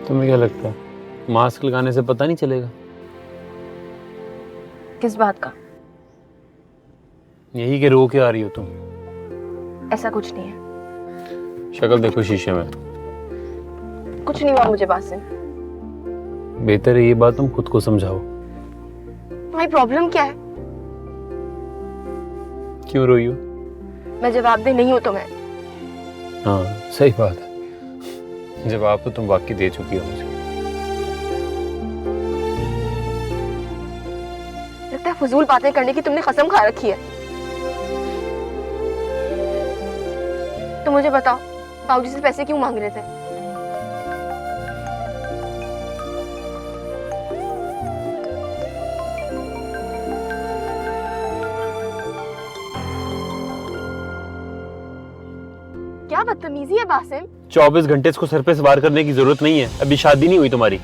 तुम्हें क्या लगता है मास्क लगाने से पता नहीं चलेगा? किस बात का? यही कि रो के आ रही हो तुम। ऐसा कुछ नहीं है। शक्ल देखो शीशे में। कुछ नहीं हुआ मुझे बासिम। बेहतर है ये बात तुम खुद को समझाओ। तुम्हारी प्रॉब्लम क्या है? क्यों रोई हो? मैं जवाबदेह नहीं हूं तुम्हें। हाँ सही बात है, जवाब तो तुम वाकई दे चुकी हो मुझे। लगता है फजूल बातें करने की तुमने कसम खा रखी है। तो मुझे बताओ, बाबूजी से पैसे क्यों मांग रहे थे? क्या बदतमीजी है बासिम। 24 घंटे इसको सर पे सवार करने की जरूरत नहीं है, अभी शादी नहीं हुई तुम्हारी।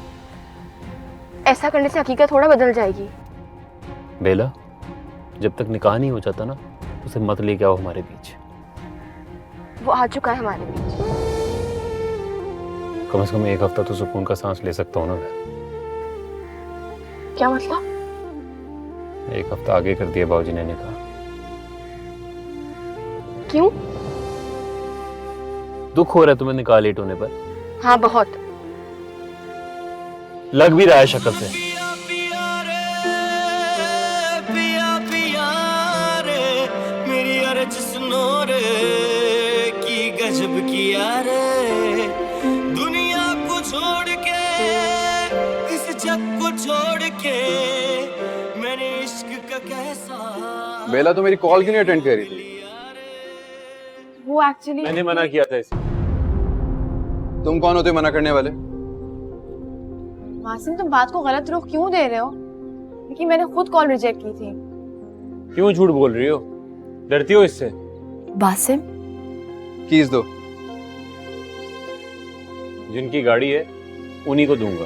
ऐसा करने से हकीकत थोड़ा बदल जाएगी। बेला, जब तक निकाह नहीं हो जाता ना, उसे मत लेके आओ हमारे बीच। वो आ चुका है हमारे बीच। कम से कम एक हफ्ता तो सुकून का सांस ले सकता हूँ ना मैं। क्या मतलब? एक हफ्ता आगे कर दिया बाबूजी ने निकाह। क्यों? दुख हो रहा है तुम्हें निकाह लेट होने पर? हाँ बहुत। लग भी रहा है शक्ल से। गजब किया रे दुनिया को छोड़ के, इस जग को छोड़ के, मैंने इश्क का कैसा। बेला तो मेरी कॉल क्यों नहीं अटेंड कर रही थी? वो एक्चुअली मैंने मना किया था इसे। तुम कौन होते मना करने वाले? मासिम, तुम बात को गलत रुख क्यों दे रहे हो? क्योंकि मैंने खुद कॉल रिजेक्ट की थी। क्यों झूठ बोल रही हो? डरती हो इससे? बासिम, कीज दो। जिनकी गाड़ी है उन्हीं को दूंगा।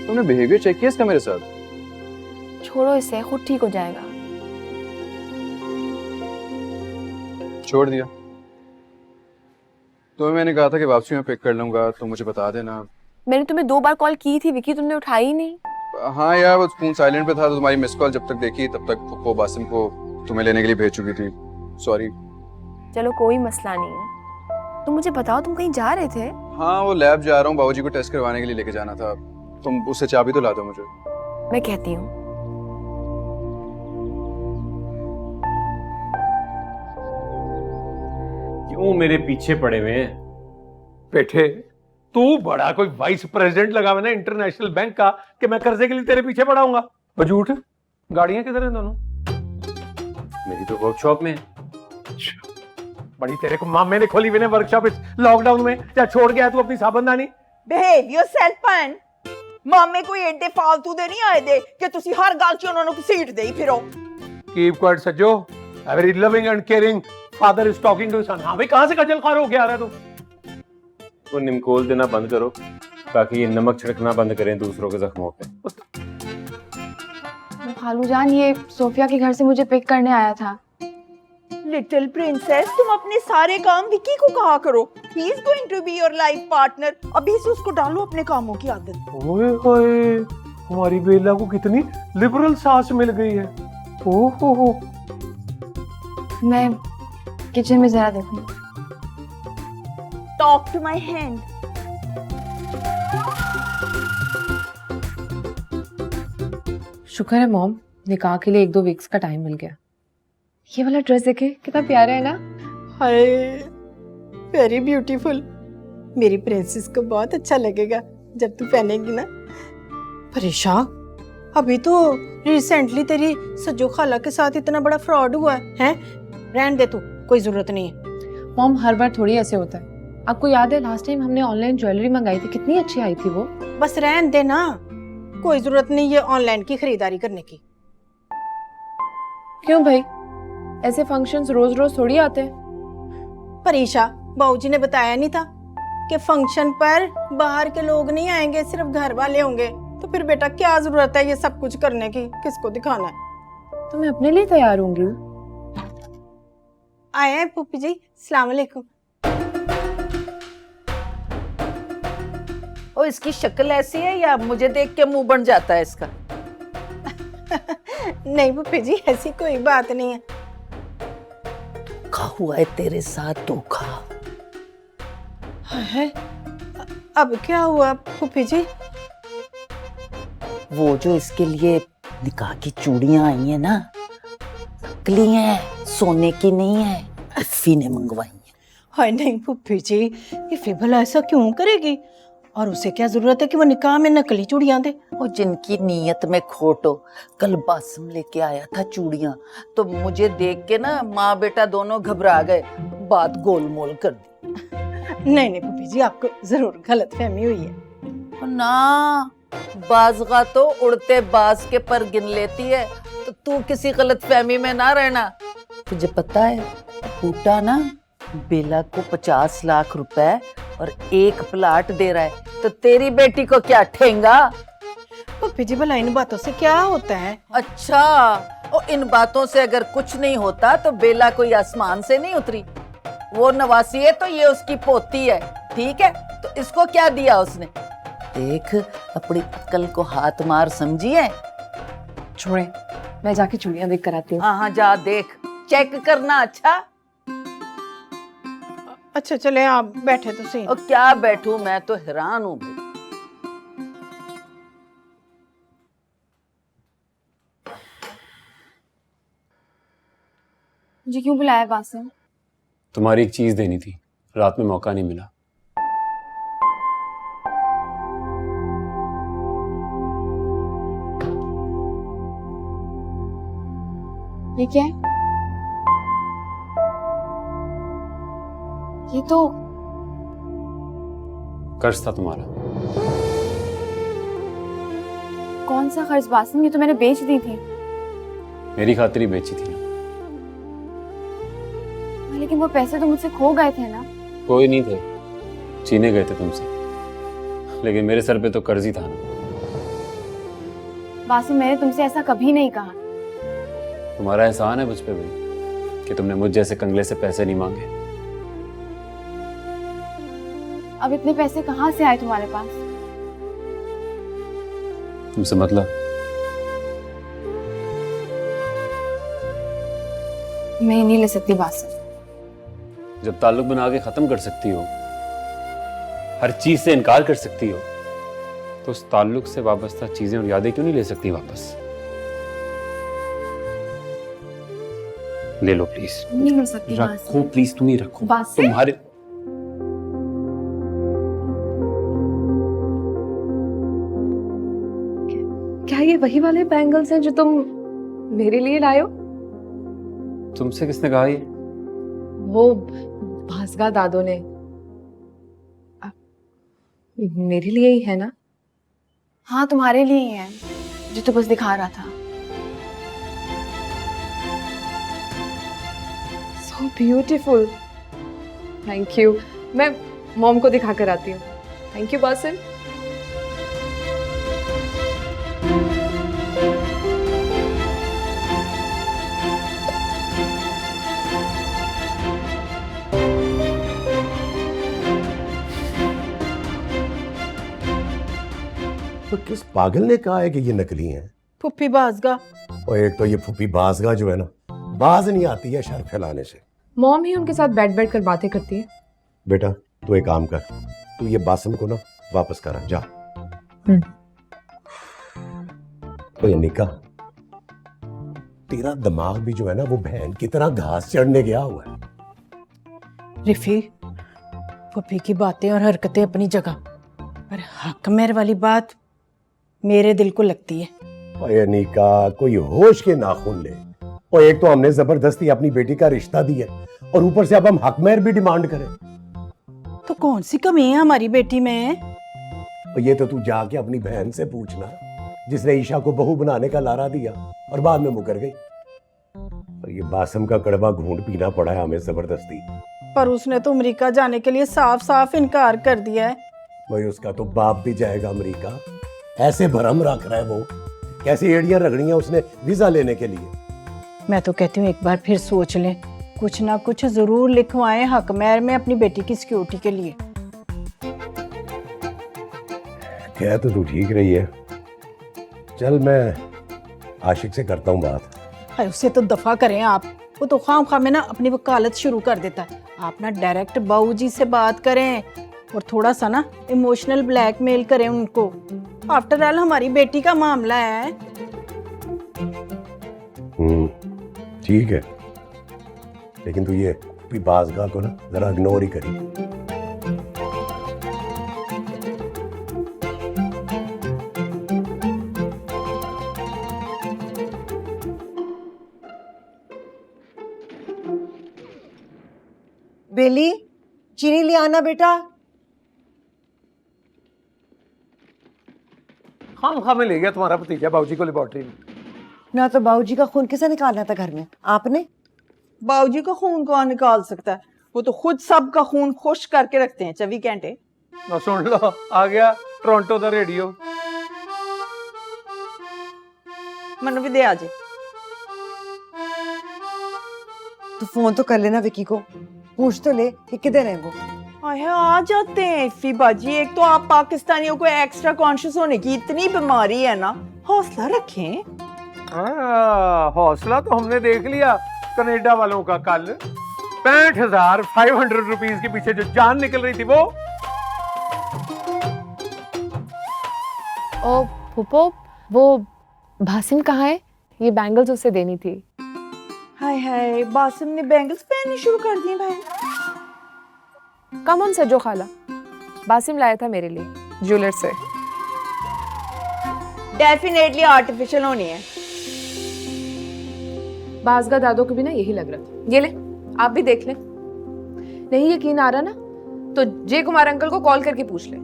तुमने बिहेवियर चेक किया इसका मेरे साथ? छोड़ो इसे, खुद ठीक हो जाएगा। छोड़ दिया। तुम्हें मैंने कहा था कि वापसी में पिक कर लूंगा, तो मुझे बता देना। मैंने तुम्हें 2 बार कॉल की थी विकी, तुमने उठाई ही नहीं। हाँ यार, वो फोन साइलेंट पे था, तो तुम्हारी मिस कॉल जब तक देखी तब तक वो बासिम को तुम्हें लेने के लिए भेज चुकी थी। सॉरी। चलो कोई मसला नहीं है। तुम मुझे बताओ, तुम कहीं जा रहे थे? हाँ, वो लैब जा रहा हूँ, बाबूजी को टेस्ट करवाने के लिए लेके जाना था। तुम उससे चाबी तो ला दो मुझे। मैं कहती हूँ। क्यों मेरे पीछे पड़े हुए हैं? बेटे, तू बड़ा कोई वाइस प्रेसिडेंट लगा हुआ ना इंटरनेशनल बैंक का कि मैं कर्जे के लिए तेरे पीछे पड़ाऊंगा। झूठ। गाड़ियां किधर हैं दोनों? मेरी तो वर्कशॉप में है। बड़ी तेरे को मामे ने खोली हुई ने वर्कशॉप इस लॉकडाउन में, क्या छोड़ गया तू अपनी साबनदानी? बिहेव योरसेल्फ पन। मामे कोई एडे फालतू दे नहीं आए दे कि तुसी हर गल च उन्हां नूं घसीट देई फिरो। Keep quiet Sajjo. A very loving and caring father is talking to his son. हाँ भाई, कहां से खजल ख्वार हो गया रहा तू? वो निमकोल देना बंद करो ताकि ये नमक छिड़कना बंद करें दूसरों के जख्मों पे। खालू जान, ये सोफिया के घर से मुझे पिक करने आया था। लिटिल प्रिंसेस, तुम अपने सारे काम विकी को कहा करो। He is going to be your life partner. अभी से उसको डालो अपने कामों की आदत। ओए होए, हमारी बेला को कितनी लिबरल सास मिल गई है। ओहो हो। मैं किचन में जरा देखूं। Talk to my hand. शुक्र है मॉम, निकाह के लिए 1-2 वीक्स का टाइम मिल गया। ये वाला ड्रेस देखे, कितना प्यारा है ना? हाय, वेरी ब्यूटीफुल। मेरी प्रिंसेस को बहुत अच्छा लगेगा जब तू पहनेगी ना। परेशा, अभी तो रिसेंटली तेरी सज्जो खाला के साथ इतना बड़ा फ्रॉड हुआ है। रहने दे तू, कोई जरूरत नहीं है। मॉम, हर बार थोड़ी ऐसे होता है। आपको याद है लास्ट टाइम हमने ऑनलाइन ज्वेलरी मंगाई थी, कितनी अच्छी आई थी वो। बस रहने दे ना, कोई जरूरत नहीं है ऑनलाइन की खरीदारी करने की। क्यों भाई, ऐसे फंक्शंस रोज रोज थोड़ी आते हैं। परीशा, बाबूजी ने बताया नहीं था कि फंक्शन पर बाहर के लोग नहीं आएंगे, सिर्फ घर वाले होंगे। तो फिर बेटा क्या जरूरत है ये सब कुछ करने की? किसको दिखाना है? तो मैं अपने लिए तैयार होंगी। आए हैं पुप्पी जी, सलाम अलैकुम। और इसकी शक्ल ऐसी है या मुझे देख के मुंह बन जाता है इसका? नहीं पुप्पी जी, ऐसी कोई बात नहीं है। धोखा हुआ है तेरे साथ, धोखा। है अब क्या हुआ पुप्पी जी? वो जो इसके लिए निकाह की चूड़ियां आई हैं ना, नकली हैं, सोने की नहीं है, इफ़ी ने मंगवाई है। हाय नहीं पुप्पी जी, ये भला ऐसा क्यों करेगी? और उसे क्या जरूरत है कि वो निकाह में नकली चूड़ियां दे? वो जिनकी नीयत में खोट हो। कल बासिम लेके आया था चूड़ियां, तो मुझे देख के ना माँ बेटा दोनों घबरा गए, बात गोलमोल कर दी। नहीं नहीं पुप्पी जी, आपको जरूर गलतफहमी हुई है। ना, बाज़गा तो उड़ते बाज के पर गिन लेती है, तो तू किसी गलतफहमी में ना रहना। तुझे पता है बूटा ना बेला को 50 लाख रुपए और 1 प्लाट दे रहा है, तो तेरी बेटी को क्या ठेंगा? पुप्पी जी भला इन बातों से क्या होता है? अच्छा, और इन बातों से अगर कुछ नहीं होता तो बेला कोई आसमान से नहीं उतरी। वो नवासी है तो ये उसकी पोती है, ठीक है? तो इसको क्या दिया उसने? देख, अपनी अक्ल को हाथ मार, समझी है? छोड़े, मैं जाके चूड़ियां देख कर आती हूँ। हाँ हाँ, जा देख, चेक करना। अच्छा अच्छा चले, आप बैठे तो सही। और क्या बैठूं, मैं तो हैरान हूं भाई। मुझे क्यों बुलाया बासिम? तुम्हारी एक चीज देनी थी, रात में मौका नहीं मिला। ये क्या है? ये तो कर्ज था तुम्हारा। कौन सा कर्ज बासिम? ये तो मैंने बेच दी थी। मेरी खातिर ही बेची थी ना। लेकिन वो पैसे तो मुझसे खो गए थे ना। कोई नहीं थे, छीने गए थे तुमसे, लेकिन मेरे सर पे तो कर्ज ही था ना। बासिम, मैंने तुमसे ऐसा कभी नहीं कहा। तुम्हारा एहसान है मुझ पे भाई कि तुमने मुझ जैसे कंगले से पैसे नहीं मांगे। अब इतने पैसे कहाँ से आए तुम्हारे पास? तुमसे मतलब? मैं नहीं ले सकती बासिम। जब ताल्लुक बना के खत्म कर सकती हो, हर चीज से इनकार कर सकती हो, तो उस ताल्लुक से वाबस्ता चीजें और यादें क्यों नहीं ले सकती वापस? ले लो प्लीज। नहीं हो सकती रखो प्लीज, तुम ही रखो। बासिम? तुम्हारे क्या ये वही वाले बैंगल्स हैं जो तुम मेरे लिए लाए हो? तुमसे किसने कहा ये? वो भासगा दादो ने। मेरे लिए ही है ना? हाँ, तुम्हारे लिए ही है, जो तो बस दिखा रहा था। So beautiful. Thank you. मैं मॉम को दिखा कर आती हूँ। Thank you Basim. तो किस पागल ने कहा है कि ये नकली हैं? पुप्पी बाज़गा। और एक तो ये फूफी बाज़गा जो है ना, बाज नहीं आती है शर फैलाने से। मॉम ही उनके साथ बैठ कर बातें करती है। बेटा तू एक काम कर, तू ये बासिम को ना वापस करा जा। तो ये निका, तेरा दिमाग भी जो है ना वो बहन की तरह घास चढ़ने गया हुआ है। रिफी, पुप्पी की बातें और हरकतें अपनी जगह, पर हक मेहर वाली बात मेरे दिल को लगती है। ओए निका, कोई होश के नाखून ले। और एक तो हमने जबरदस्ती अपनी बेटी का रिश्ता दिया और ऊपर से अब हम हक मेहर भी डिमांड करें। तो कौन सी कमी है हमारी बेटी में? और ये तो तू जाके अपनी बहन से पूछना, जिसने ईशा को बहू बनाने का लारा दिया और बाद में मुकर गई। और ये बासिम का कड़वा घूंट पीना पड़ा है हमें जबरदस्ती। पर उसने तो अमेरिका जाने के लिए साफ साफ इनकार कर दिया है। भाई उसका तो बाप भी जाएगा अमेरिका। ऐसे भरम रख रहा है वो, कैसी एड़ियां रगड़ी हैं उसने वीजा लेने के लिए। मैं तो कहती हूँ एक बार फिर सोच लें, कुछ ना कुछ जरूर लिखवाएं हक महर में अपनी बेटी की सिक्योरिटी के लिए। क्या तो तू ठीक रही है। चल मैं आशिक से करता हूँ बात। हाय उससे तो दफा करें आप, वो तो खाम खाम में ना अपनी वकालत शुरू कर देता है। आप ना डायरेक्ट बाबूजी से बात करें और थोड़ा सा ना इमोशनल ब्लैकमेल करें उनको। आफ्टर ऑल हमारी बेटी का मामला है। ठीक है, लेकिन तू ये बाज़गाह को ना जरा इग्नोर ही करी। बेली, चीनी ले आना बेटा। खाम में ले गया तुम्हारा भतीजा बाबूजी को लेबोरेटरी में। ना तो बाबूजी का खून किसे निकालना था घर में, आपने? बाबूजी का खून कौन निकाल सकता है, वो तो खुद सबका खून खुश करके रखते हैं 24 घंटे। ना सुन लो, आ गया टोरंटो का रेडियो। मनु भी दे आजे। तो फोन तो कर लेना विकी को, पूछ तो ले कि किधर है वो। आ जाते हैं इफ्फी बाजी। एक तो आप पाकिस्तानियों को एक्स्ट्रा कॉन्शियस होने की इतनी बीमारी है ना, हौसला रखें। हौसला तो हमने देख लिया कनाडा वालों का। कल 65,500 रुपीज के पीछे जो जान निकल रही थी वो। ओ फूफो, वो बासिम कहाँ है? ये बैंगल्स उसे देनी थी। हाय हाय, बासिम ने बैंगल्स पहननी शुरू कर दी भाई। कम ऑन सजो खाला, बासिम लाया था मेरे लिए ज्वेलर से। डेफिनेटली आर्टिफिशियल होनी है। बाज़गा दादों को भी ना यही लग रहा था। ये ले, आप भी देख लें। नहीं यकीन आ रहा ना तो जय कुमार अंकल को कॉल करके पूछ ले।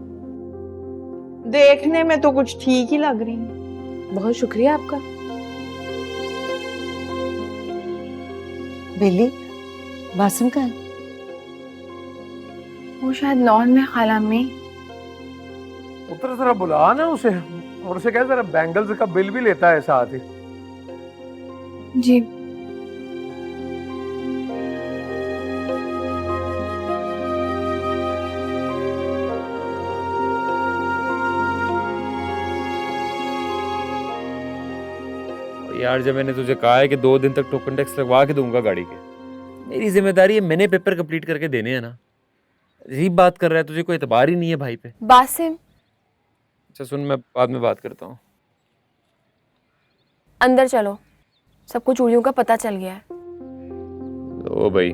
देखने में तो कुछ ठीक ही लग रही है। बहुत शुक्रिया आपका। बेली, बासिम का है? वो शायद लॉन में खाला में। उतर जरा बुला ना उसे, और उसे कह जरा बैंगल्स का बिल भी लेता है साथ ही। जी। यार जब मैंने तुझे कहा है कि 2 दिन तक टोकन टैक्स लगवा के दूंगा गाड़ी के, मेरी जिम्मेदारी है, मैंने पेपर कंप्लीट करके देने हैं ना। अजीब बात कर रहा है, तुझे कोई एतबार ही नहीं है भाई पे। बासिम, अच्छा सुन, मैं बाद में बात करता हूँ। अंदर चलो, सबको चूड़ियों का पता चल गया है। ओ भाई,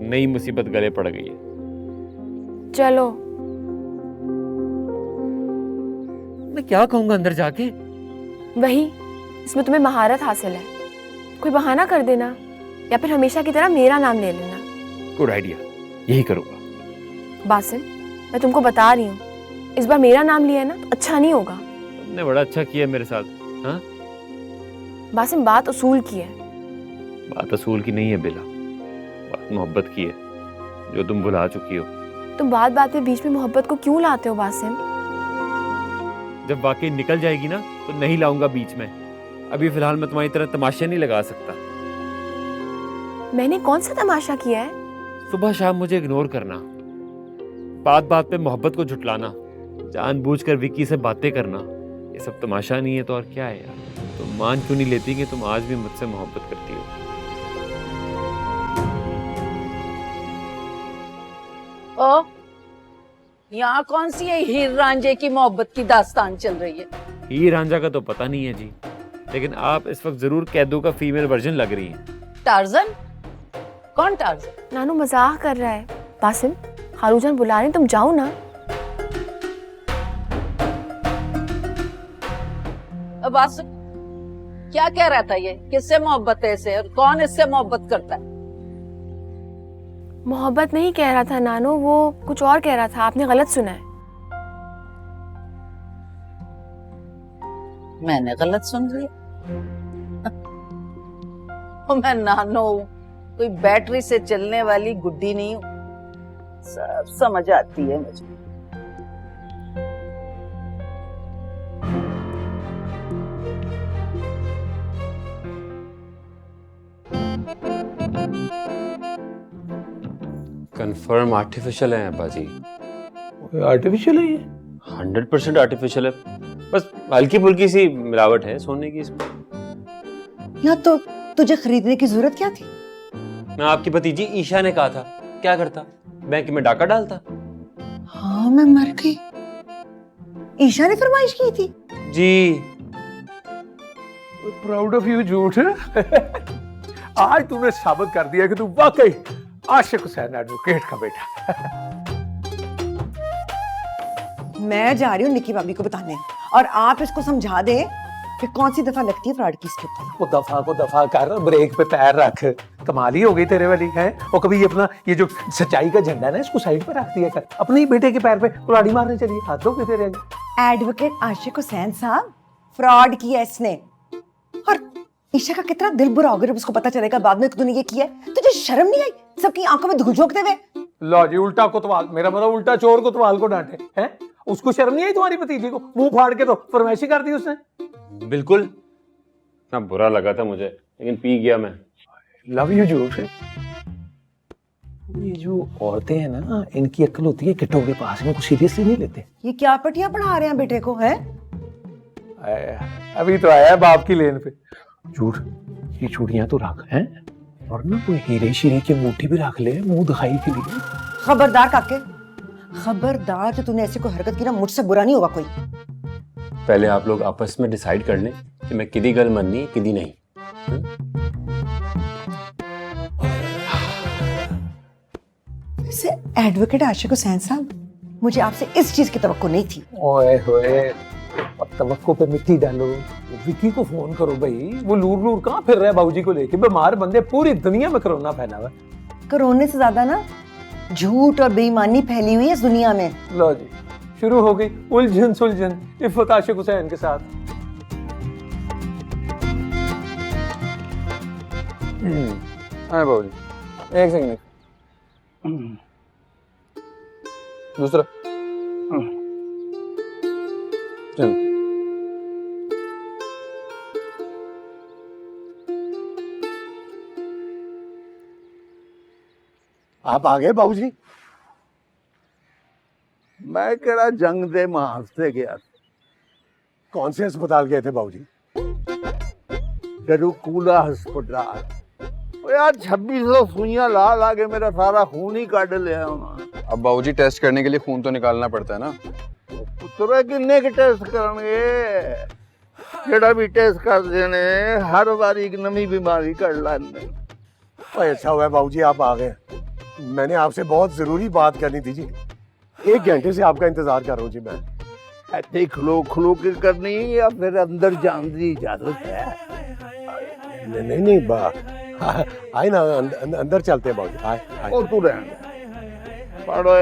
नई मुसीबत गले पड़ गई है। चलो। मैं क्या कहूँगा अंदर जाके? वही, इसमें तुम्हें महारत हासिल है। कोई बहाना कर देना या फिर हमेशा की तरह मेरा नाम ले लेना। गुड आइडिया, यही करूँगा। बासिम, मैं तुमको बता रही हूँ, इस बार मेरा नाम लिया है ना तो अच्छा नहीं होगा। तुमने बड़ा अच्छा किया मेरे साथ। हाँ बासिम, बात उसूल की है। बात असूल की नहीं है बेला, बात मोहब्बत की है, जो तुम भुला चुकी हो। तुम बात बात में बीच में मोहब्बत को क्यों लाते हो बासिम? जब वाकई निकल जाएगी ना तो नहीं लाऊंगा बीच में। अभी फिलहाल मैं तुम्हारी तरह तमाशे नहीं लगा सकता। मैंने कौन सा तमाशा किया है? सुबह शाम मुझे इग्नोर करना, बात बात पे मोहब्बत को झुटलाना, जानबूझकर विक्की से बातें करना, ये सब तमाशा नहीं है तो और क्या है यार? तुम मान क्यों नहीं लेती कि तुम आज भी मुझसे मोहब्बत करती हो? ओ, यहाँ कौन सी है हीर रांझे की मोहब्बत की दास्तान चल रही है? हीर रांझा का तो पता नहीं है जी, लेकिन आप इस वक्त जरूर कैदू का फीमेल वर्जन लग रही हैं। टार्जन? कौन टार्जन? नानू मजाक कर रहा है। बासिम, खालूजान बुला रहे, तुम जाओ ना। बस क्या कह रहा था ये? किससे मोहब्बत है इसे, और कौन इससे मोहब्बत करता है? मोहब्बत नहीं कह रहा था नानू, वो कुछ और कह रहा था, आपने गलत सुना है। मैंने गलत सुन लिया? मैं नानो हूं, कोई बैटरी से चलने वाली गुड्डी नहीं हूं, सब समझ आती है मुझे। कंफर्म आर्टिफिशियल है अब्बा जी। आर्टिफिशियल है ये? 100% आर्टिफिशियल है, बस हल्की फुल्की सी मिलावट है सोने की इसमें। या तो तुझे खरीदने की जरूरत क्या थी? मैं आपकी भतीजी ईशा ने कहा था, क्या करता, बैंक में डाका डालता। हाँ मैं मर गई। ईशा ने फरमाइश की थी? जी। प्राउड ऑफ यू झूठ। आज तूने साबित कर दिया कि तू वाकई आशिक हुसैन एडवोकेट का बेटा। मैं जा रही हूँ निकी भाभी को बताने, और आप इसको समझा दे कि कौन सी दफा लगती है फ्रॉड की इसके ऊपर। को दफा कर, ब्रेक पे पैर रख। कमाल ही हो गई तेरे वाली है। और कभी अपना ये जो सच्चाई का झंडा है ना, इसको साइड पे रख दिया कर। अपने ही बेटे के पैर पे कुल्हाड़ी मारने चलिए, हाथ धो के तेरे आगे। एडवोकेट आशिक हुसैन साहब, फ्रॉड किया इसने, और ईशा का कितना दिल बुरा होगा जब उसको पता चलेगा बाद में कि तूने ये किया है। तुझे शर्म नहीं आई सबकी आंखों में धूल झोंकते हुए? लो जी, उल्टा कोतवाल, मेरा मतलब उल्टा चोर कोतवाल को डांटे हैं। उसको शर्म नहीं आई तुम्हारी भतीजी को? मुंह फाड़ के तो फरमाइशी कर दी उसने। बिल्कुल, इतना बुरा लगा था मुझे, लेकिन पी गया मैं। लव यू जोश। ये जो औरतें हैं ना, इनकी अक्ल होती है किट्टों के पास में, कुछ सीरियसली नहीं लेते। ये क्या पटिया पढ़ा रहे हैं बेटे को है? अभी तो आया है बाप की लेन पे। झूठ, ये चूड़ियां तो रख हैं, और ना कोई हीरे शीरे की अंगूठी भी रख ले मुंह दिखाई के लिए। खबरदार काके, खबरदार, जो तूने ऐसी कोई हरकत की ना, मुझसे बुरा नहीं होगा कोई। पहले आप लोग आपस में डिसाइड कर लें कि मैं किदी गल मननी किदी नहीं। वैसे एडवोकेट आशिक हुसैन साहब, मुझे आपसे इस चीज की तवक्को नहीं थी। ओए होए, तवक्को पे मिट्टी डालो। विकी को फोन करो भाई, वो लूर लूर कहाँ फिर रहा है बाबूजी को लेके। बीमार बंदे, पूरी दुनिया में कोरोना फैला हुआ है। कोरोना से ज्यादा ना झूठ और बेईमानी फैली हुई है इस दुनिया में। लो जी, शुरू हो गई उलझन सुलझन इफ़त आशिक हुसैन के साथ। हाँ बाबूजी, एक सेकंड। दूसरा। चल। आप आ गए बाबूजी? मैं केड़ा जंग दे महास्ते गया। कौन से अस्पताल गए थे बाबूजी? डरूकूला अस्पताल। ओ यार 2600 सुइयां ला ला के मेरा सारा खून ही काट लिया उन्होंने। अब बाबूजी टेस्ट करने के लिए खून तो निकालना पड़ता है ना। पुत्रा किन्ने के टेस्ट करनगे? जेड़ा भी टेस्ट कर देने हर बार एक नई बीमारी कर लाने। अच्छा हुआ बाबूजी आप आ गए, मैंने आपसे बहुत जरूरी बात करनी थी जी। 1 घंटे से आपका इंतजार कर रहा हूँ जी मैं। ऐसे खलो खलो के करनी या फिर अंदर जाने की इजाजत है? नहीं नहीं बा आए ना, अंदर चलते हैं बाबूजी। आए और तू रहने पढ़ो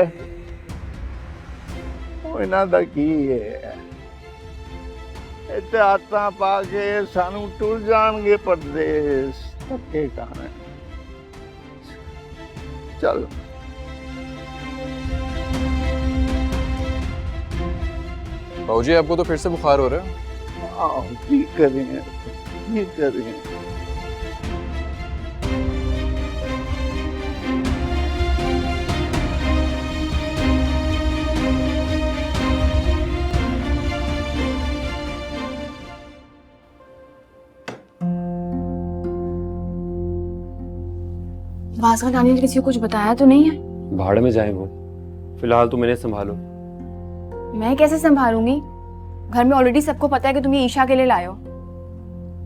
इन्हां दा की है? इत्ते आतां पा के सानू टुर जाणगे परदेस। धक्के खाने। चल बाबूजी आपको तो फिर से बुखार हो रहा है। की करें। बासका नानी ने किसी को कुछ बताया तो नहीं है? भाड़ में जाए वो, फिलहाल तुम इन्हें संभालो। मैं कैसे संभालूंगी? घर में ऑलरेडी सबको पता है कि तुम ये ईशा के लिए लाए हो।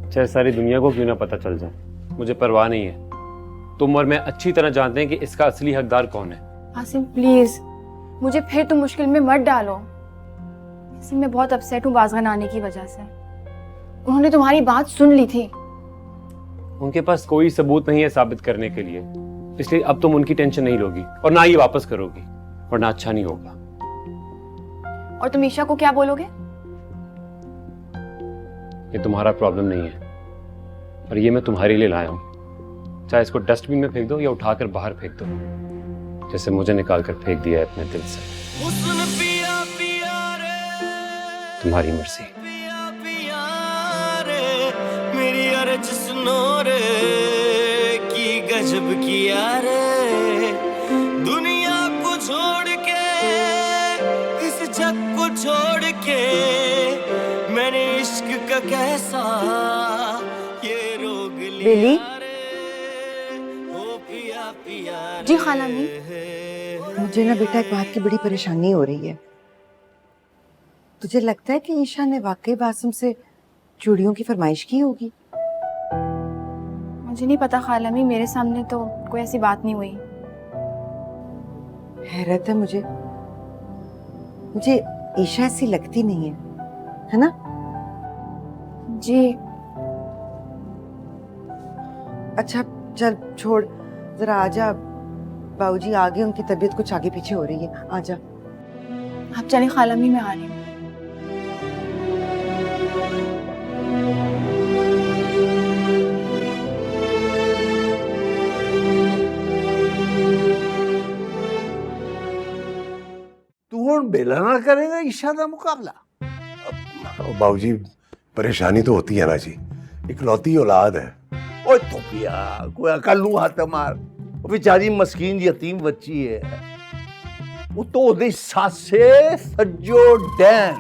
चाहे सारी दुनिया को क्यों ना पता चल जाए, मुझे परवाह नहीं है। तुम और मैं अच्छी तरह जानते हैं कि इसका असली हकदार कौन है। आसिम प्लीज, मुझे फिर तुम मुश्किल में मत डालो। वैसे मैं बहुत अपसेट हूँ बासका नानी की वजह से। उन्होंने तुम्हारी बात सुन ली थी। उनके पास कोई सबूत नहीं है साबित करने के लिए, इसलिए अब तुम उनकी टेंशन नहीं लोगी और ना ही वापस करोगी, वरना अच्छा नहीं होगा। और तुम ईशा को क्या बोलोगे? ये तुम्हारा प्रॉब्लम नहीं है, और ये मैं तुम्हारे लिए लाया हूं। चाहे इसको डस्टबिन में फेंक दो या उठाकर बाहर फेंक दो, जैसे मुझे निकाल कर फेंक दिया है अपने दिल से। तुम्हारी मर्जी। मेरी अर्ज सुनो रे, गजब किया रे, दुनिया को छोड़ के, इस जग को छोड़ के, मैंने इश्क का कैसा ये रोग बेली? लिया रे, ओ पिया पिया रे। जी खाला मी। मुझे ना बेटा एक बात की बड़ी परेशानी हो रही है। तुझे लगता है कि ईशा ने वाकई बासिम से चूड़ियों की फरमाइश की होगी? मुझे नहीं पता खाला मी, मेरे सामने तो कोई ऐसी बात नहीं हुई। हैरत है मुझे ईशा ऐसी लगती नहीं है ना? जी। अच्छा चल छोड़, जरा आजा, बाबूजी आगे, उनकी तबीयत कुछ आगे पीछे हो रही है, आजा। आप चलिए खाला मी, मैं आ रही हूँ। तू हुण बेला नाल करेगा ईशा का मुकाबला? बाबूजी परेशानी तो होती है ना जी, इकलौती औलाद है। ओए थोपिया, कोई अकल नू हथ मार। वो बेचारी मस्कीन यतीम बच्ची है, वो तो ओदी सासे सज्जो डैन।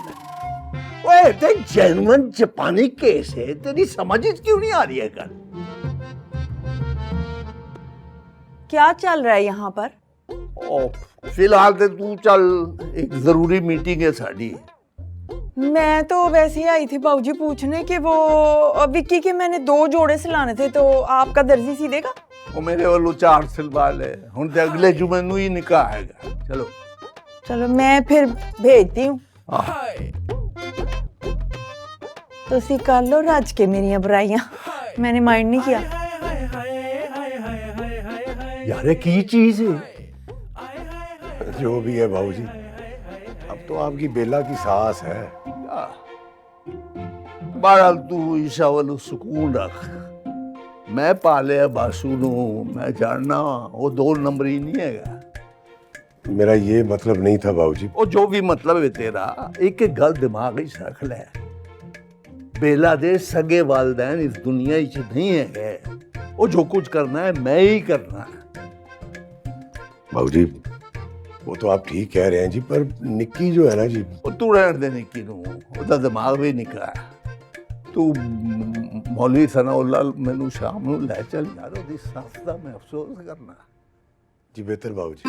ओए ते जेन्युइन जापानी केस है, तेरी समझ क्यों नहीं आ रही है गल? क्या चल रहा है यहाँ पर? ओ, फिलहाल तो तू चल, एक जरूरी मीटिंग है साड़ी। मैं तो वैसे ही आई थी बाबूजी पूछने कि वो विक्की के मैंने 2 जोड़े सिलाने थे, तो आपका दर्जी सी देगा? वो मेरे वालों 4 सिलवा ले, हुण ते अगले जुमे नू ही निकाह हैगा। चलो चलो मैं फिर भेजती हूँ। तुसी कर लो रज के मेरियां बुराइयां, मैंने माइंड नहीं किया। यार ये की चीज है? जो भी है बाबूजी, अब तो आपकी बेला की सास है। बहरहाल तू ईशा वालू सुकून रख, मैं पाले बासू नू, मैं जानना वो 2 नंबरी नहीं हैगा। मेरा ये मतलब नहीं था बाबूजी। वो जो भी मतलब है तेरा, एक एक गल दिमाग ही रख ले। बेला दे सगे वालदैन इस दुनिया च नहीं है, वो जो कुछ करना है मैं ही करना है। बाबूजी वो तो आप ठीक कह रहे हैं जी, पर निक्की जो है ना जी, वो तू रहने दे निक्की नू, ओदा दिमाग भी निकला है। तू मौलवी सनाउल्लाह मैनू शाम नू ले चल यार, ओदी सस दा मैं अफसोस करना। जी बेहतर बाबूजी।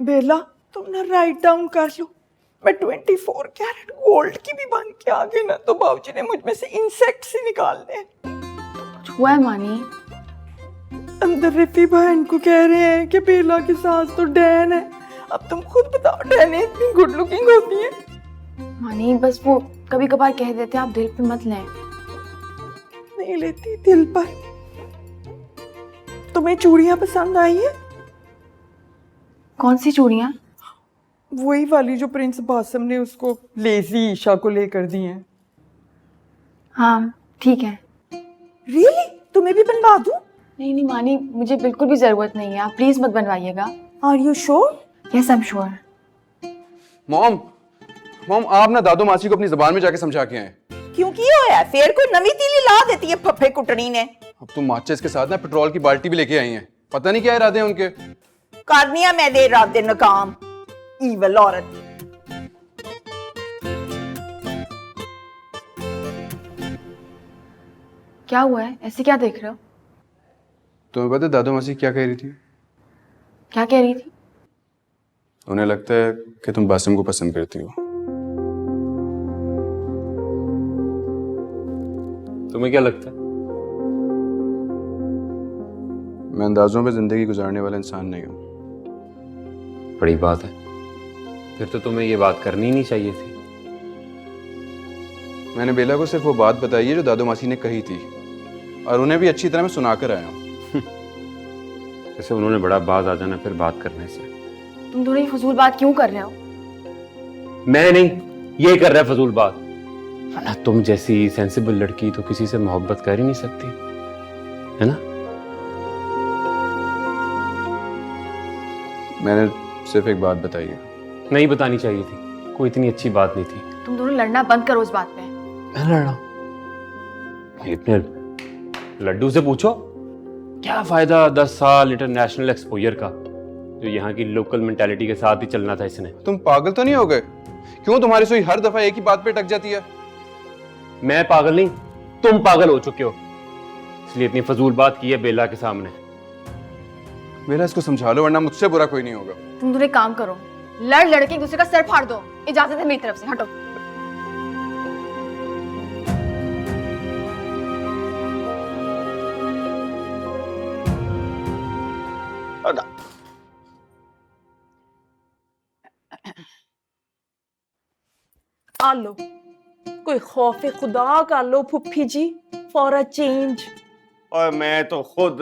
बेला तुम ना राइट डाउन कर लो, मैं 24 कैरेट गोल्ड की भी बन के आ गई ना, तो बाबूजी ने मुझ में से इंसेक्ट्स ही निकाल दिए। कुछ हुआ है मानी? अंदर रफी बहन को कह रहे हैं कि बेला की सास तो डैन है। अब तुम खुद बताओ, डैन इतनी गुड लुकिंग होती है? मानी बस वो कभी कभार कह देते हैं, आप दिल पे मत लें। नहीं लेती दिल पर। तुम्हें चूड़ियां पसंद आई है? कौन सी चूड़ियां? वही वाली जो प्रिंस बासिम ने उसको लेजी ईशा को लेकर दी हैं। हाँ ठीक है। रियली? तुम्हें भी बनवा दूं? नहीं नहीं मानी, मुझे बिल्कुल भी जरूरत नहीं है, आप प्लीज मत बनवाइएगा। Are you sure? Yes I am sure. Mom आप ना दादू मासी को अपनी जबान में जाके समझा के आए। क्यों की होया? फिर कोई नवी तीली ला देती है फफे कुटनी ने। अब तो माचिस के साथ ना पेट्रोल की बाल्टी भी लेके आई हैं, पता नहीं क्या इरादे हैं उनके। करनिया मैं दे इरादे नाकाम, ईवल औरत। क्या हुआ है, ऐसे क्या देख रहे हो? तुम्हें पता है दादू मासी क्या कह रही थी? क्या कह रही थी? उन्हें लगता है कि तुम बासिम को पसंद करती हो। तुम्हें क्या लगता है? मैं अंदाजों पे जिंदगी गुजारने वाला इंसान नहीं हूं। बड़ी बात है, फिर तो तुम्हें ये बात करनी ही नहीं चाहिए थी। मैंने बेला को सिर्फ वो बात बताई है जो दादू मासी ने कही थी, और उन्हें भी अच्छी तरह मैं सुनाकर आया हूँ। जैसे उन्होंने बड़ा बाज आ जाना फिर बात करने से। तुम थोड़ी फजूल बात क्यों कर रहे हो? मैं नहीं, ये कर रहा है फजूल बात। अल्लाह, तुम जैसी सेंसिबल लड़की तो किसी से मोहब्बत कर ही नहीं सकती, है ना? मैंने सिर्फ एक बात बताई है। नहीं बतानी चाहिए थी। कोई इतनी अच्छी बात नहीं थी। तुम दोनों लड़ना बंद करो इस बात पे। मैं लड़ा? इतने लड्डू से पूछो, क्या फायदा 10 साल इंटरनेशनल एक्सपोजर का, जो यहाँ की लोकल मेंटालिटी के साथ ही चलना था इसने। तुम पागल तो नहीं हो गए? क्यों तुम्हारी सुई हर दफा एक ही बात पे अटक जाती है? मैं पागल नहीं, तुम पागल हो चुके हो, इसलिए इतनी फजूल बात की है बेला के सामने। बेला, इसको समझा लो वरना मुझसे बुरा कोई नहीं होगा। तुम दोनों एक काम करो, लड़ लड़ के एक दूसरे का सर फाड़ दो। इजाजत है मेरी तरफ से, हटो। आ लो, कोई खौफ खुदा कर लो फुफ्फी जी, फॉर अ चेंज। और मैं तो खुद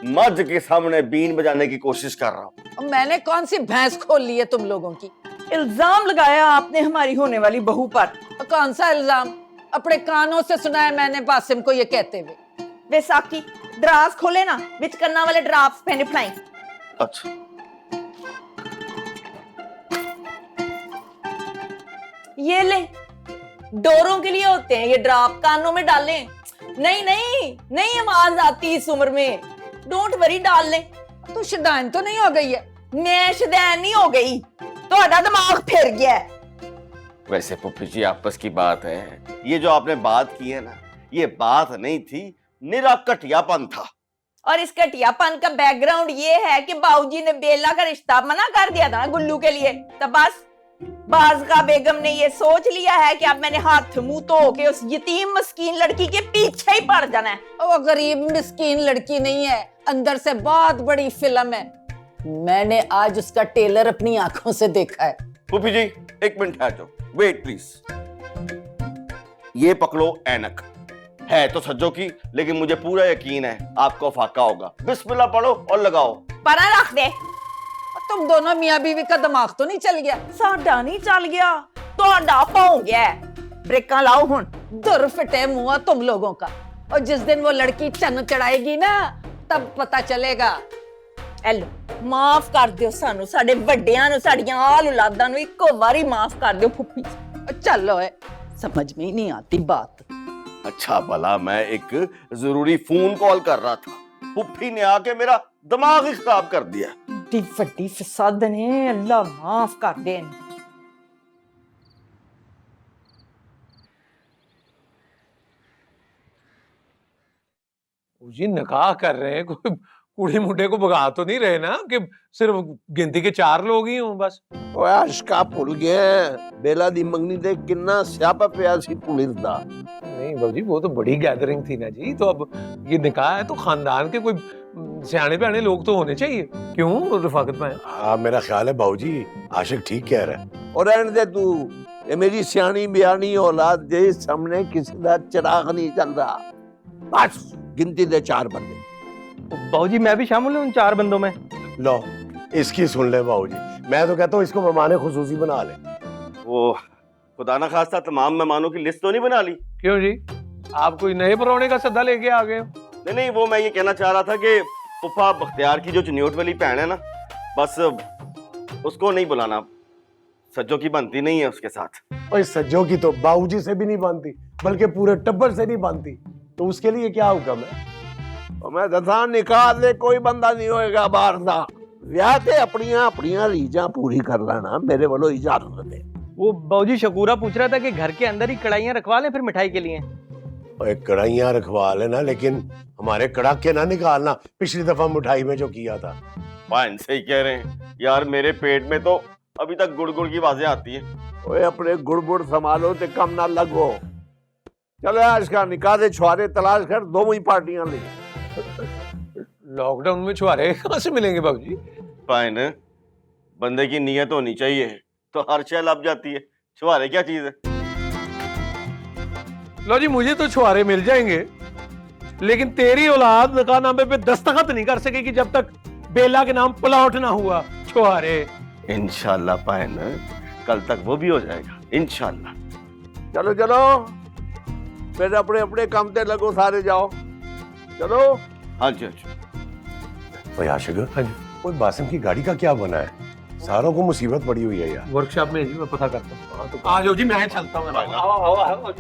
मर्द के सामने बीन बजाने की कोशिश कर रहा हूँ। मैंने कौन सी भैंस खोल ली है तुम लोगों की? इल्जाम लगाया आपने हमारी होने वाली बहू पर। कौन सा इल्जाम? अपने कानों से सुना है मैंने बासिम को ये कहते हुए। वैसाखी दराज खोले ना, विच करना वाले ड्राफ्ट पहने फलाई। अच्छा, ये ले, डोरों के लिए होते हैं ये ड्राफ्ट, कानों में डालें। नहीं नहीं नहीं, आवाज आती इस उम्र में। डोंट वरी, डाल ले। तू शैतान तो नहीं हो गई है? मैं शैतान नहीं हो गई, ਤੁਹਾਡਾ दिमाग फिर गया है। वैसे पुप्पी जी आपस की बात है, ये जो आपने बात की है ना, ये बात नहीं थी, निरा घटियापन था। और इस घटियापन का बैकग्राउंड ये है कि बाबूजी ने बेला का रिश्ता मना कर दिया था गुल्लू के लिए, तो बस बाज़गा बेगम ने ये सोच लिया है कि अब मैंने हाथ मुंह धो के उस यतीम मस्कीन लड़की के पीछे ही पड़ जाना है। वो गरीब मिस्कीन लड़की नहीं है, अंदर से बहुत बड़ी फिल्म है। मैंने आज उसका टेलर अपनी आंखों से देखा है। पुप्पी जी एक मिनट ठहर जाओ, वेट प्लीज। ये पकड़ो ऐनक, है तो सज्जों की, लेकिन मुझे पूरा यकीन है आपको फाका होगा। बिस्मिल्लाह पढ़ो और लगाओ। परा रख दे। तुम दोनों मियां बीवी का दिमाग तो नहीं चल गया? साडा नहीं चल गया, ਤੁਹਾਡਾ पाऊ गया। ब्रेकां लाओ हुन। दुर फिटे मुंह तुम लोगों का। और जिस दिन वो लड़की चन्न चढ़ाएगी ना, तब पता चलेगा। एलो, माफ कर दियो सानू, साडे वड्डियां नु, साडियां आल औलादां नु इक्को वारी माफ कर दियो फुफ्फी। चलो है, समझ में ही नहीं आती बात। अच्छा भला मैं एक जरूरी फोन कॉल कर रहा था, पुप्पी ने आके मेरा दिमाग ही खराब कर दिया। दी वड्डी फसाद ने, अल्लाह माफ कर दे। जी निकाह कर रहे हैं, कोई कुड़ी मुंडे को भगा तो नहीं रहे ना कि सिर्फ गिनती के 4 लोग ही हों बस। ओए आशिका भुल गया, बेला दी मंगनी ते कितना स्यापा पिया सी पुलिस दा। नहीं बाबूजी, वो तो बड़ी गैदरिंग थी ना जी, तो अब ये निकाह है तो खानदान के कोई सियाने प्याने लोग तो होने चाहिए। क्यों रफाकत भाई? हाँ मेरा ख्याल है बाबूजी आशिक ठीक कह रहा है। और रहने दे तू, ये मेरी सियानी बयानी औलाद दे सामने किसी दा चिराग नहीं चल रहा। बस गिनती दे 4 बंदे। बाबूजी मैं भी शामिल हूँ उन 4 बंदों में। लो इसकी सुन ले बाबूजी, मैं तो कहता हूँ इसको मेहमान खुसूसी बना ले। वो खुदा ना खास्ता तमाम मेहमानों की लिस्ट तो नहीं बना ली? क्यों जी, आप कोई नए परौने का सद्दा लेके आ गए? नहीं नहीं, वो मैं ये कहना चाह रहा था कि पुप्पा बख्तियार की जो चुनियोट वाली बहन है ना, बस उसको नहीं बुलाना, सज्जों की बनती नहीं है उसके साथ। और सज्जों की तो बाबूजी से भी नहीं बनती, बल्कि पूरे टब्बर से नहीं बनती, तो उसके लिए क्या हुक्म है? और मैं दसा निकाह दे कोई बंदा नहीं होएगा बाहर दा। ब्याह ते अपनियां रीजां पूरी कर लेना, मेरे वालों इजाजत दे। वो बाबूजी शकूरा पूछ रहा था कि घर के अंदर ही कढ़ाइयाँ रखवा लें फिर मिठाई के लिए। कढ़ाइयाँ रखवा लेना, लेकिन हमारे कड़ाके ना निकालना, पिछली दफा मिठाई में जो किया था। पाइन से ही कह रहे हैं यार, मेरे पेट में तो अभी तक गुड़ की आवाजें आती है। ओए अपने गुड़ संभालो ते कम ना लगो। चलो यार, इसका निकाह दे छुआरे तलाश कर, 2 ही पार्टियां ले। लॉकडाउन में छुआरे कहाँ से मिलेंगे बाबूजी? पाइन, बंदे की नीयत होनी चाहिए तो हर शय लग जाती है, छुआरे क्या चीज है? लो जी, मुझे तो छुआरे मिल जाएंगे, लेकिन तेरी औलाद निकाहनामे पे दस्तखत नहीं कर सकेगी जब तक बेला के नाम प्लॉट ना हुआ। छुआरे इंशाल्लाह पाइन, कल तक वो भी हो जाएगा इंशाल्लाह। चलो चलो, फिर अपने अपने काम पे लगो, सारे जाओ। चलो। हाँ जी, हाँ जी। आशिक, हाँ जी, वो बासिम की गाड़ी का क्या बना है? सारों को मुसीबत पड़ी हुई है यार। वर्कशॉप में जी मैं पता करता हूँ। हाँ, तो आ जाओ जी, मैं चलता हूँ। आओ आओ आओ।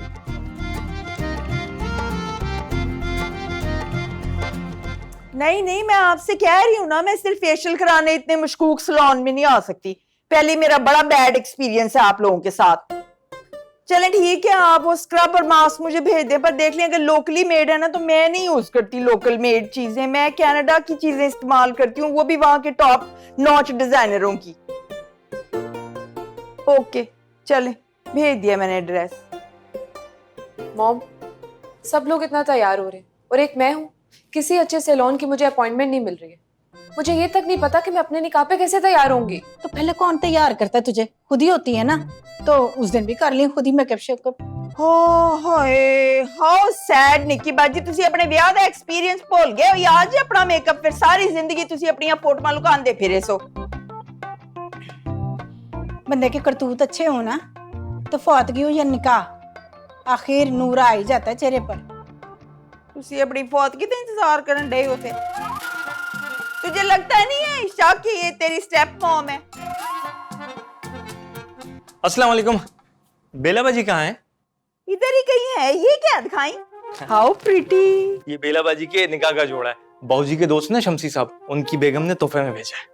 नहीं नहीं, मैं आपसे कह रही हूँ ना, मैं सिर्फ फेशियल कराने इतने मशकूक सैलून में नहीं आ सकती। पहले मेरा बड़ा बैड एक्सपीरियंस है आप लोगों के साथ। चलें ठीक है, आप वो स्क्रब और मास्क मुझे भेज दें, पर देख लें अगर लोकली मेड है ना तो मैं नहीं यूज करती लोकल मेड चीजें, मैं कनाडा की चीजें इस्तेमाल करती हूँ, वो भी वहां के टॉप नॉच डिजाइनरों की। ओके चलें, भेज दिया मैंने एड्रेस। मॉम, सब लोग इतना तैयार हो रहे हैं और एक मैं हूँ, किसी अच्छे सैलून की मुझे अपॉइंटमेंट नहीं मिल रही है। मुझे ये तक नहीं पता कि मैं अपने निकाह पे कैसे तैयार होंगी। तो पहले कौन तैयार करता है तुझे? खुद ही होती है ना, तो उस दिन भी कर ली खुद ही makeup shakeup. How sad Nikki बाजी, तुसी अपने ब्याह दा एक्सपीरियंस भूल गए हो या आज अपना मेकअप, फिर सारी जिंदगी तुसी अपनी फोटोआं लुकांदे फिरे सो। बंदे के करतूत अच्छे हो ना तो फौतगी हो या निकाह, आखिर नूर आ ही जाता है चेहरे पर। तुसी अपनी फौतगी का इंतजार करन डे हो, फिर तुझे लगता नहीं है ईशा कि ये तेरी स्टेप मॉम है? अस्सलाम वालेकुम। बेला बाजी कहाँ है? इधर ही कहीं है, ये क्या दिखाई? How pretty. ये बेला बाजी के निकाह का जोड़ा है, बाऊजी के दोस्त ना शमसी साहब, उनकी बेगम ने तोहफे में भेजा है।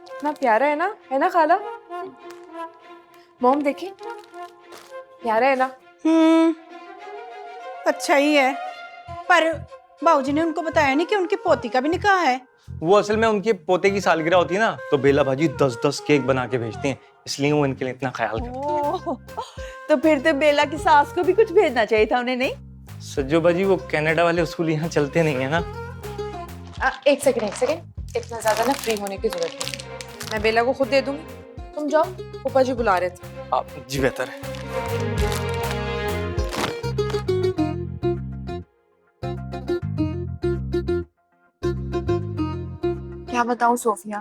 इतना प्यारा है ना खाला? मॉम देखिए, प्यारा है ना? अच्छा ही है, पर बाबूजी ने उनको बताया नहीं कि उनकी पोती का भी निकाह है। वो असल में उनके पोते की सालगिरह होती है ना, तो बेला बाजी 10-10 केक बना के भेजती हैं, इसलिए वो इनके लिए इतना ख्याल करती हैं। तो फिर तो बेला की सास को भी कुछ भेजना चाहिए था उन्हें, नहीं? सज्जो बाजी, वो कनाडा वाले उसूल यहाँ चलते नहीं है ना। एक सेकंड, इतना ज्यादा ना फ्री होने की जरूरत नहीं, मैं बेला को खुद दे दूंगी। तुम जाओ, पापा जी बुला रहे थे। आप जी बेहतर है। क्या बताऊं सोफिया,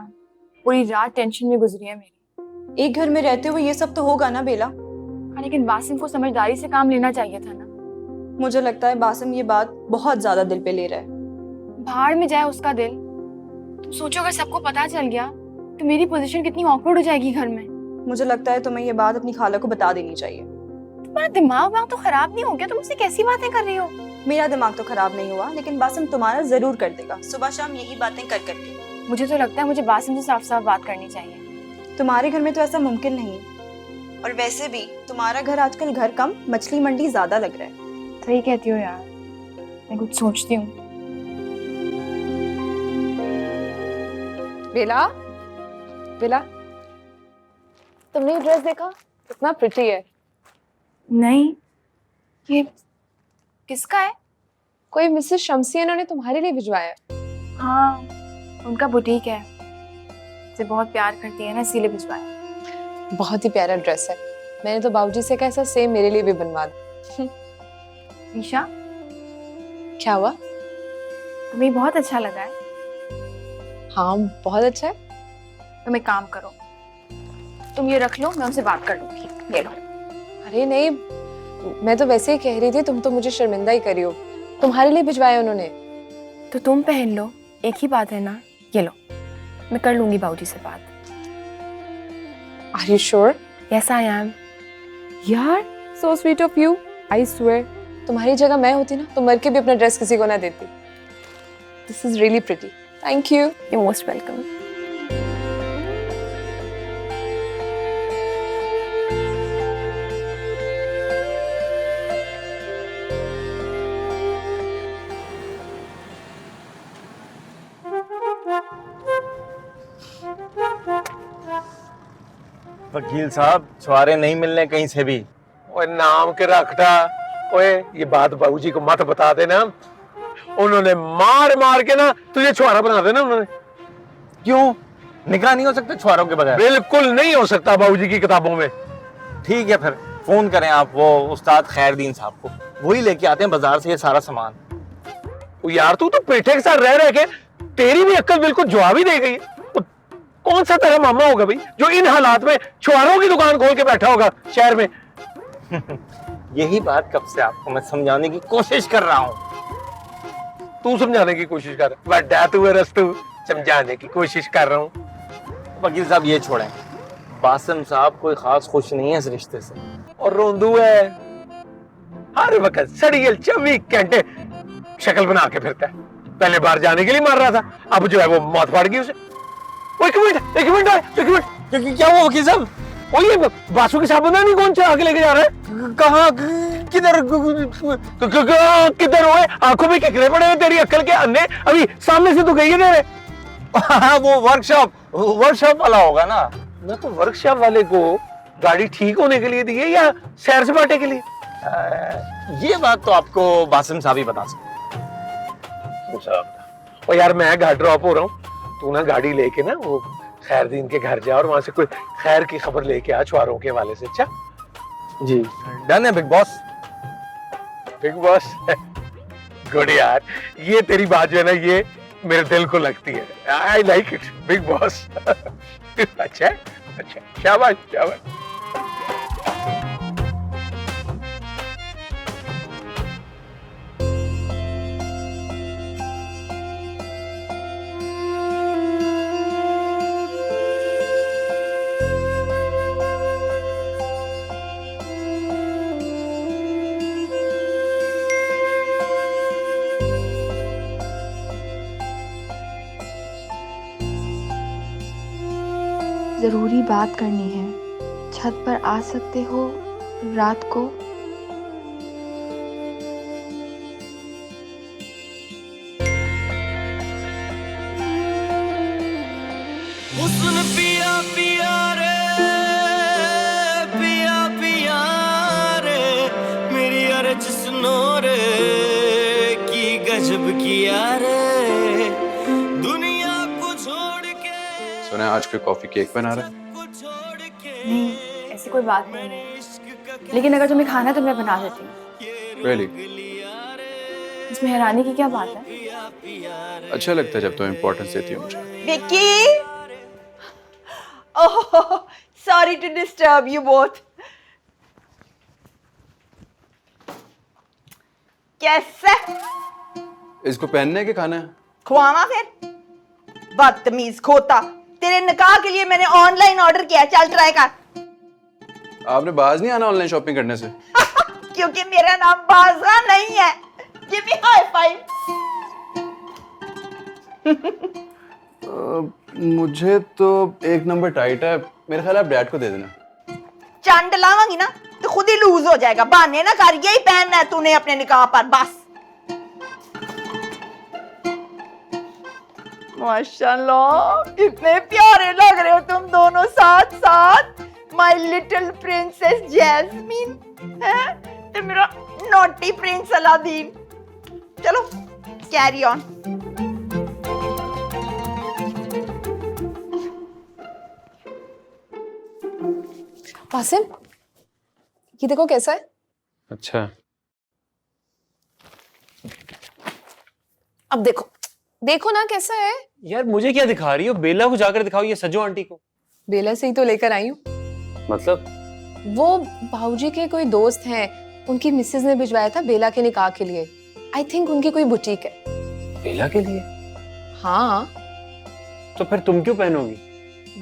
पूरी रात टेंशन में गुजरी है मेरी। एक घर में रहते हुए ये सब तो होगा ना बेला? हाँ, लेकिन बासिम को समझदारी से काम लेना चाहिए था ना। मुझे लगता है बासिम ये बात बहुत ज्यादा दिल पे ले रहा है। भाड़ में जाए उसका दिल। तुम सोचो अगर सबको पता चल गया तो मेरी पोजीशन कितनी ऑकवर्ड हो जाएगी घर में। मुझे लगता है तुम्हें ये बात अपनी खाला को बता देनी चाहिए। तुम्हारा दिमाग तो खराब नहीं हो गया? तुम मुझसे कैसी बातें कर रही हो? मेरा दिमाग तो खराब नहीं हुआ, लेकिन बासिम तुम्हारा जरूर कर देगा, सुबह शाम यही बातें कर करके। मुझे तो लगता है मुझे बासिम से साफ साफ बात करनी चाहिए। तुम्हारे घर में तो ऐसा मुमकिन नहीं, और वैसे भी तुम्हारा घर आजकल घर कम मछली मंडी ज्यादा लग रहा है। सही कहती हो यार, मैं कुछ सोचती हूँ। बेला, तुमने ये ड्रेस देखा? कितना प्रिटी है। नहीं, ये किसका है? कोई मिसेस शमसी इन्होंने तुम्हारे लिए भिजवाया। हाँ, उनका बुटीक है, से बहुत प्यार करती है ना, इसीलिए भिजवाया। बहुत ही प्यारा ड्रेस है, मैंने तो बाबूजी से कहा ऐसा सेम मेरे लिए भी बनवा दो। ईशा, क्या हुआ? तुम्हें बहुत अच्छा लगा है। हाँ, बहुत अच्छा है। तुम एक काम करो, तुम ये रख लो, मैं उनसे बात कर लूंगी। ये लो। अरे नहीं, मैं तो वैसे ही कह रही थी, तुम तो मुझे शर्मिंदा ही करी हो। तुम्हारे लिए भिजवाया उन्होंने। तो तुम पहन लो, एक ही बात है ना। ये लो, मैं कर लूंगी बाबूजी से बात। Are you sure? Yes, I am. यार, so sweet of you. I swear. तुम्हारी जगह मैं होती ना तो मर के भी अपना ड्रेस किसी को ना देती। This is really pretty. Thank you. You're most welcome. वकील साहब, छुआरे नहीं मिलने कहीं से भी। ओए नाम के रखता, ओए ये बात बाबूजी को मत बता देना, उन्होंने मार मार के ना तुझे छुआरा बना देना उन्होंने। क्यों? निकाह नहीं हो सकता छुआरों के बगैर? बिल्कुल नहीं हो सकता बाबूजी की किताबों में। ठीक है, फिर फोन करें आप वो उस्ताद खैरदीन साहब को, वही लेके आते हैं बाजार से ये सारा सामान। यार तू तो पेठे के साथ रह के तेरी भी अक्ल बिल्कुल जवाब ही दे गई है। कौन सा तेरा मामा होगा भाई जो इन हालात में छुआरों की दुकान खोल के बैठा होगा शहर में? यही बात कब से आपको मैं समझाने की कोशिश कर रहा हूं। तू समझाने की कोशिश कर, बड़ा तू है रस्तू, समझाने की कोशिश कर रहा हूँ। वकील साहब ये छोड़ें, बासिम साहब कोई खास खुश नहीं है इस रिश्ते से। और रोंदू है, हर वक्त सड़ियल 24 घंटे शक्ल बना के फिरता है। पहले बाहर जाने के लिए मार रहा था, अब जो है वो मौत फाड़ गई उसे। एक मिनट, क्या हुआ वकील साहब? ओ ये बासु के साथ बंदा नहीं कौन चढ़ा के लेके जा रहा है? कहाँ, किधर किधर हुए? आंखों में किकरे पड़े हैं तेरी अक्ल के अन्ने, अभी सामने से तो गई है तेरे। वो वर्कशॉप वाला होगा ना। मैं तो वर्कशॉप वाले को गाड़ी ठीक होने के लिए दी है या सैर सपाटे के लिए? ये बात तो आपको बासिम साहब ही बता सकते। और यार मैं घर ड्रॉप हो रहा हूँ, तू ना गाड़ी लेके ना वो खैरदीन के घर जा और वहां से कोई खैर की खबर लेके आ छुआरों के वाले से। अच्छा जी डन है big boss. Big boss good यार, ये तेरी बात जो है ना ये मेरे दिल को लगती है। I like it big boss. अच्छा अच्छा, शाबाश शाबाश। ज़रूरी बात करनी है, छत पर आ सकते हो रात को? हुस्न पिया पिया रे, पिया पिया रे, मेरी अर्ज सुनो रे, की गजब किया रे, दुनिया को छोड़ के। सुना आज कोई कॉफी केक बना रहा है? नहीं, ऐसी कोई बात नहीं है, लेकिन अगर तुम्हें खाना है तो मैं बना देती हूँ। Really? इसमें हैरानी की क्या बात है? अच्छा लगता है जब तुम इम्पोर्टेंस देती हो मुझे। Vicky, oh sorry to disturb you both. कैसे? इसको पहनने के खाना है? खुआवा फिर, बदतमीज खोता। तेरे निकाह के लिए मैंने ऑनलाइन ऑर्डर किया, चल ट्राई कर। आपने बाज नहीं आना ऑनलाइन शॉपिंग करने से? क्योंकि मेरा नाम बाजा नहीं है। Give me high five. मुझे तो एक नंबर टाइट है, मेरे ख्याल आप डैड को दे देना। चंड लावांगी ना तो खुद ही लूज हो जाएगा। बहाने ना कर, यही पहनना है तूने अपने निकाह पर बस। माशाल्लाह कितने प्यारे लग रहे हो तुम दोनों साथ साथ। माय लिटिल प्रिंसेस जैस्मीन है तो मेरा नॉटी प्रिंस अलादीन। चलो कैरी ऑन। बासिम, ये देखो कैसा है। अच्छा अब देखो देखो ना कैसा है। यार मुझे क्या दिखा रही हो? बेला को जाकर दिखाओ, ये सजो आंटी को। बेला से ही तो लेकर आई हूँ। मतलब? वो बाबूजी के कोई दोस्त हैं, उनकी मिसेज ने भिजवाया था बेला के निकाह के लिए। आई थिंक उनकी कोई बुटीक है। बेला के लिए? हाँ। तो फिर तुम क्यों पहनोगी?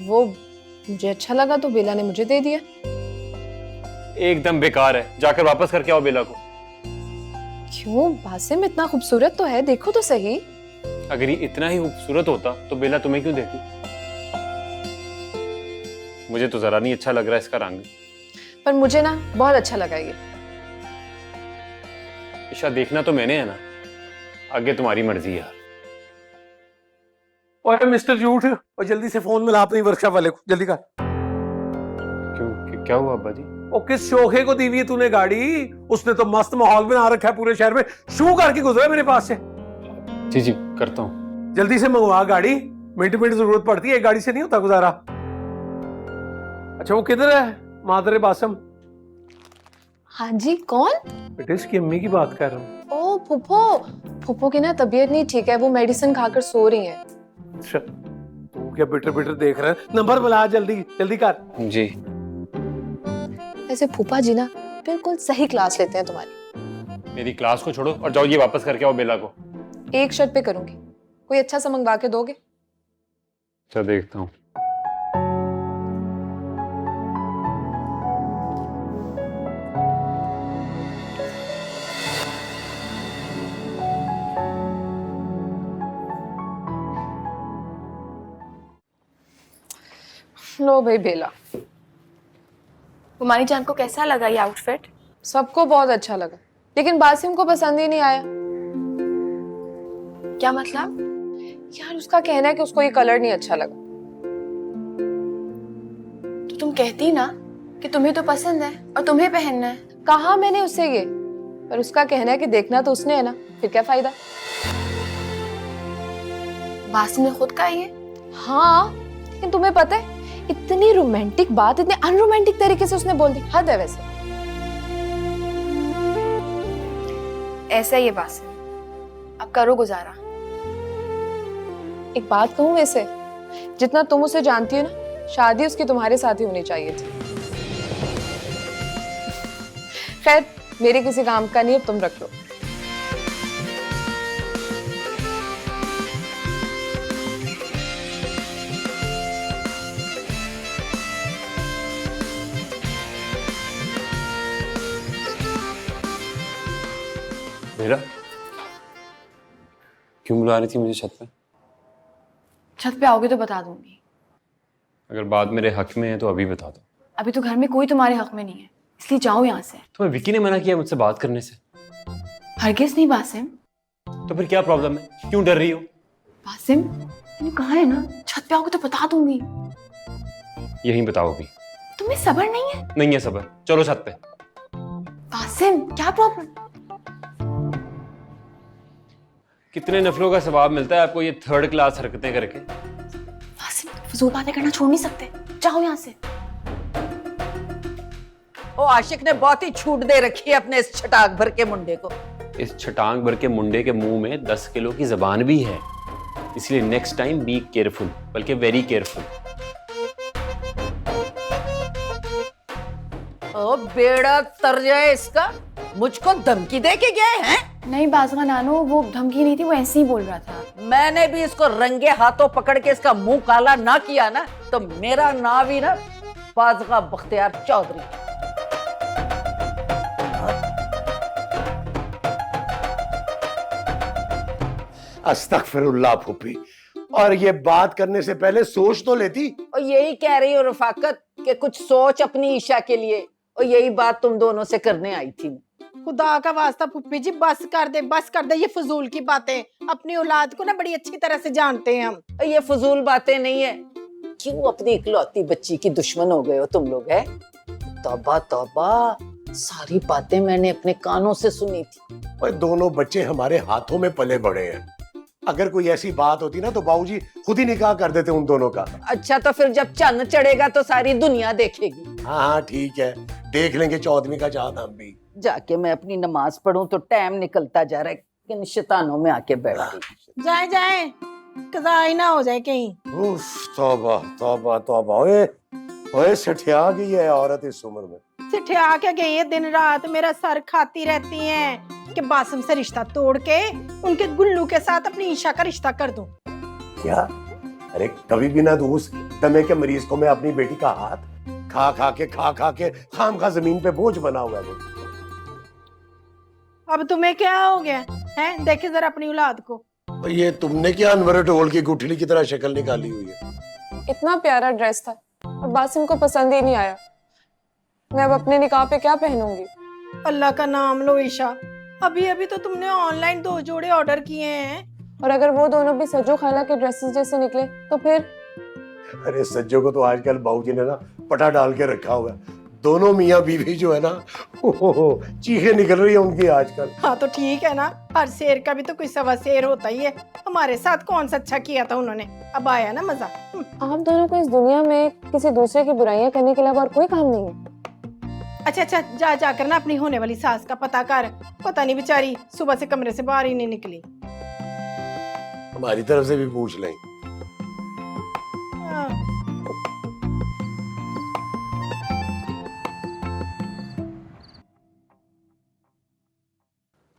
वो मुझे अच्छा लगा तो बेला ने मुझे दे दिया। एकदम बेकार है, जाकर वापस करके आओ बेला को। क्यों बासिम, इतना खूबसूरत तो है, देखो तो सही। अगर ये इतना ही खूबसूरत होता तो बेला तुम्हें क्यों देती? मुझे तो जरा नहीं अच्छा लग रहा इसका रंग। पर मुझे ना बहुत अच्छा लगा ये। ईशा देखना तो मैंने है ना, आगे तुम्हारी मर्जी यार। ओए मिस्टर झूठ, और जल्दी से फोन मिला अपनी वर्कशॉप वाले को, जल्दी कर। क्यों, क्या हुआ अब्बा जी? ओ किस शोखे को दी हुई है तूने गाड़ी? उसने तो मस्त माहौल बना रखा है पूरे शहर में। शू करके गुजरा मेरे पास से। जी जी करता हूँ। जल्दी से मंगवा गाड़ी, मिनट मिनट जरूरत पड़ती है, एक गाड़ी से नहीं होता गुजारा। अच्छा वो किधर है मादरे बासम? हाँ जी, कौन? बेटे इसकी अम्मी की बात कर रहा हूँ। ओ फूफो, फूफो की ना तबीयत नहीं ठीक है, वो मेडिसिन खाकर सो रही हैं। अच्छा तू क्या बिटर बिटर देख रहा है? नंबर बुला जल्दी जल्दी कर। जी। ऐसे फूफा जी ना बिल्कुल सही क्लास लेते हैं तुम्हारी। मेरी क्लास को छोड़ो और जाओ ये वापस करके आओ बेला को। एक शर्ट पे करूंगी, कोई अच्छा सा मंगवा के दोगे? अच्छा देखता हूँ। लो भाई बेला। कुमारी जान को कैसा लगा ये आउटफिट? सबको बहुत अच्छा लगा, लेकिन बासिम को पसंद ही नहीं आया। क्या मतलब? यार उसका कहना है कि उसको ये कलर नहीं अच्छा लगा। तो तुम कहती ना कि तुम्हें तो पसंद है और तुम्हें पहनना है। कहा मैंने उससे ये, पर उसका कहना है कि देखना तो उसने है ना, फिर क्या फायदा। बासिम ने खुद कहा ये? हाँ, लेकिन तुम्हें पता है इतनी रोमांटिक बात इतने अनरोमांटिक तरीके से उसने बोल दी, हद है वैसे। ऐसा ही है बासिम, अब करो गुजारा। एक बात कहूं, वैसे जितना तुम उसे जानती हो ना, शादी उसकी तुम्हारे साथ ही होनी चाहिए थी। खैर मेरे किसी काम का नहीं, अब तुम रख लो। बेला, क्यों बुला रही थी मुझे छत पे? छत पे आओगे तो बता दूंगी। अगर बात मेरे हक में है तो अभी बता दो। अभी तो घर में कोई तुम्हारे हक में नहीं है, इसलिए जाओ यहाँ से। तुम्हें विकी ने मना किया मुझसे बात करने से? हरगिज नहीं बासिम। तो फिर क्या प्रॉब्लम है, क्यों डर रही हो? बासिम मैंने कहा है ना, छत पे आओगे तो बता दूंगी। यहीं बताओ अभी। तुम्हें सब्र नहीं है? नहीं है सबर, चलो छत पे। बासिम क्या प्रॉब्लम? कितने नफलों का सवाब मिलता है आपको ये थर्ड क्लास हरकतें करके? बासिम फजूल बातें करना छोड़ नहीं सकते, जाओ यहाँ से। ओ आशिक ने बहुत ही छूट दे रखी है अपने इस छटाक भर के मुंडे को। इस छटांग भर के मुंडे के मुंह में 10 किलो की जबान भी है, इसलिए नेक्स्ट टाइम बी केयरफुल, बल्कि वेरी केयरफुल। ओ बेड़ा तर जाए इसका, मुझको धमकी दे के गए हैं? नहीं बाजगा नानो, वो धमकी नहीं थी, वो ऐसे ही बोल रहा था। मैंने भी इसको रंगे हाथों पकड़ के इसका मुंह काला ना किया ना, तो मेरा नाम ही ना बाजगा बख्तियार चौधरी। अस्तगफिरुल्लाह फूफी, और ये बात करने से पहले सोच तो लेती। और यही कह रही हो रफाकत कि कुछ सोच अपनी ईशा के लिए, और यही बात तुम दोनों से करने आई थी। खुदा का वास्ता पुप्पी जी बस कर दे, बस कर दे ये फजूल की बातें। अपनी औलाद को ना बड़ी अच्छी तरह से जानते हैं हम। ये फजूल बातें नहीं है। क्यों अपनी इकलौती बच्ची की दुश्मन हो गए हो तुम लोग? है तौबा तौबा, सारी बातें मैंने अपने कानों से सुनी थी। और दोनों बच्चे हमारे हाथों में पले बड़े हैं। अगर कोई ऐसी बात होती ना तो बाबूजी खुद ही निकाह कर देते उन दोनों का। अच्छा तो फिर जब चन्न चढ़ेगा तो सारी दुनिया देखेगी। हाँ हाँ ठीक है, देख लेंगे चौदहवीं का चांद हम भी। जाके मैं अपनी नमाज पढ़ूं तो टाइम निकलता जा रहा है, किन शैतानों में आके बैठ गई। जाए जाए, कज़ा ही ना हो जाए कहीं। उफ, तौबा तौबा तौबा। ओए ओए सठिया गई है औरत इस उम्र में। सिठिया के गई है, दिन रात मेरा सर खाती रहती हैं कि बासिम से रिश्ता तोड़ के उनके गुल्लू के साथ अपनी ईशा का रिश्ता कर दूं। क्या? अरे कभी भी ना दूस दमे के मरीज को मैं अपनी बेटी का हाथ खा खा के खाम खा जमीन पे बोझ बना हुआ है। अब तुम्हें क्या हो गया है? देखे जरा अपनी औलाद को। तो ये तुमने क्या अनवर ढोल की गुठली की तरह शक्ल निकाली हुई है? इतना प्यारा ड्रेस था और बासिम को पसंद ही नहीं आया। मैं अब अपने निकाह पे क्या पहनूंगी? अल्लाह का नाम लो ईशा, अभी अभी तो तुमने ऑनलाइन 2 जोड़े ऑर्डर किए हैं। और अगर वो दोनों भी सज्जो खाला के ड्रेसेस जैसे निकले तो फिर? अरे सज्जो को तो आजकल बाबूजी ने ना पटा डाल के रखा हुआ है। दोनों मियाँ बीवी जो है ना, चीखें निकल रही है उनकी आजकल। हाँ तो ठीक है ना, हर शेर का भी तो कोई सवा शेर होता ही है। हमारे साथ कौन सा अच्छा किया था उन्होंने, अब आया ना मजा। आप दोनों को इस दुनिया में किसी दूसरे की बुराइयां करने के अलावा और कोई काम नहीं है। अच्छा जा जाकर ना अपनी होने वाली सास का पता कर। पता नहीं बेचारी सुबह से कमरे से बाहर ही नहीं निकली। हमारी तरफ से भी पूछ लें।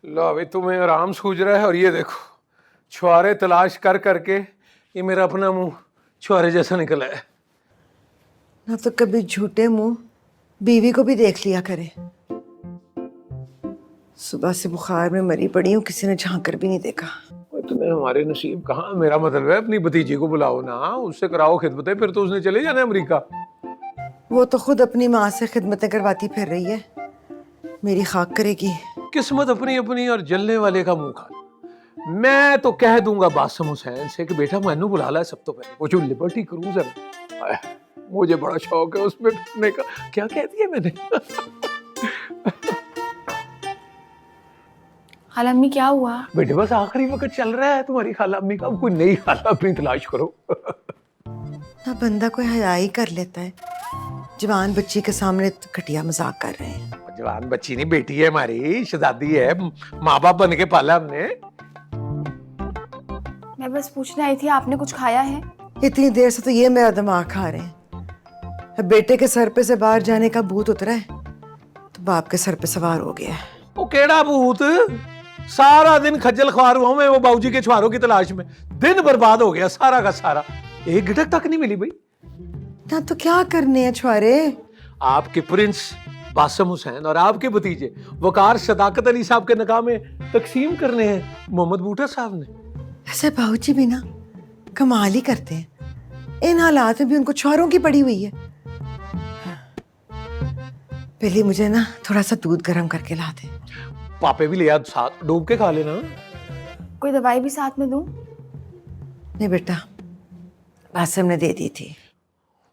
लो अभी तुम्हें आराम सूझ रहा है, और ये देखो छुआरे तलाश कर करके ये मेरा अपना मुंह छुआरे जैसा निकला है। ना तो कभी झूठे मुंह बीवी को भी देख लिया करे। सुबह से बुखार में मरी पड़ी हूँ, किसी ने झांक कर भी नहीं देखा। तुम्हें हमारे नसीब कहाँ। मेरा मतलब है अपनी भतीजी को बुलाओ ना, उससे कराओ खिदमतें, फिर तो उसने चले जाना अमेरिका। वो तो खुद अपनी माँ से खिदमतें करवाती फिर रही है, मेरी खाक करेगी। किस्मत अपनी अपनी और जलने वाले का मुंह खा। मैं तो कह दूंगा बासिम हुसैन से कि बेटा मैनू बुला ला सब तो पहले, वो जो लिबर्टी क्रूज है मुझे बड़ा शौक है उसमें बैठने का। क्या कह दिया मैंने? खाला अम्मी क्या हुआ? बेटे बस आखिरी वक्त चल रहा है तुम्हारी खाला अम्मी का, कोई नई खाला अपनी तलाश करो। ना बंदा कोई हया ही कर लेता है, जवान बच्ची के सामने घटिया मजाक कर रहे हैं। जवान बच्ची नहीं, बेटी है हमारी, शहजादी है, माँ बाप बन के पाला हमने। मैं बस पूछने आई थी, आपने कुछ खाया है? इतनी देर से तो ये मेरा दिमाग खा रहे हैं। बेटे के सर पे से बाहर जाने का भूत उतरा है तो बाप के सर पे सवार हो गया है। वो केड़ा भूत? सारा दिन खज्जल ख्वार हुआ मैं वो बाबूजी के छुआरों की तलाश में, दिन बर्बाद हो गया सारा का सारा, एक गिटक तक नहीं मिली भाई। ना तो क्या करने हैं छुआरे? आपके प्रिंस बासिम हुसैन और आपके भतीजे वकार सदाकत अली साहब के निकाह में तकसीम करने हैं मोहम्मद बूटा साहब ने। ऐसे बाबूजी भी ना कमाल ही करते हैं, इन हालात में भी उनको छुआरों की पड़ी हुई है। पहले मुझे ना थोड़ा सा दूध गर्म करके ला दे। पापे भी ले आ साथ, डूब के खा लेना। कोई दवाई भी साथ में दूं? नहीं बेटा, बासिम ने दे दी थी।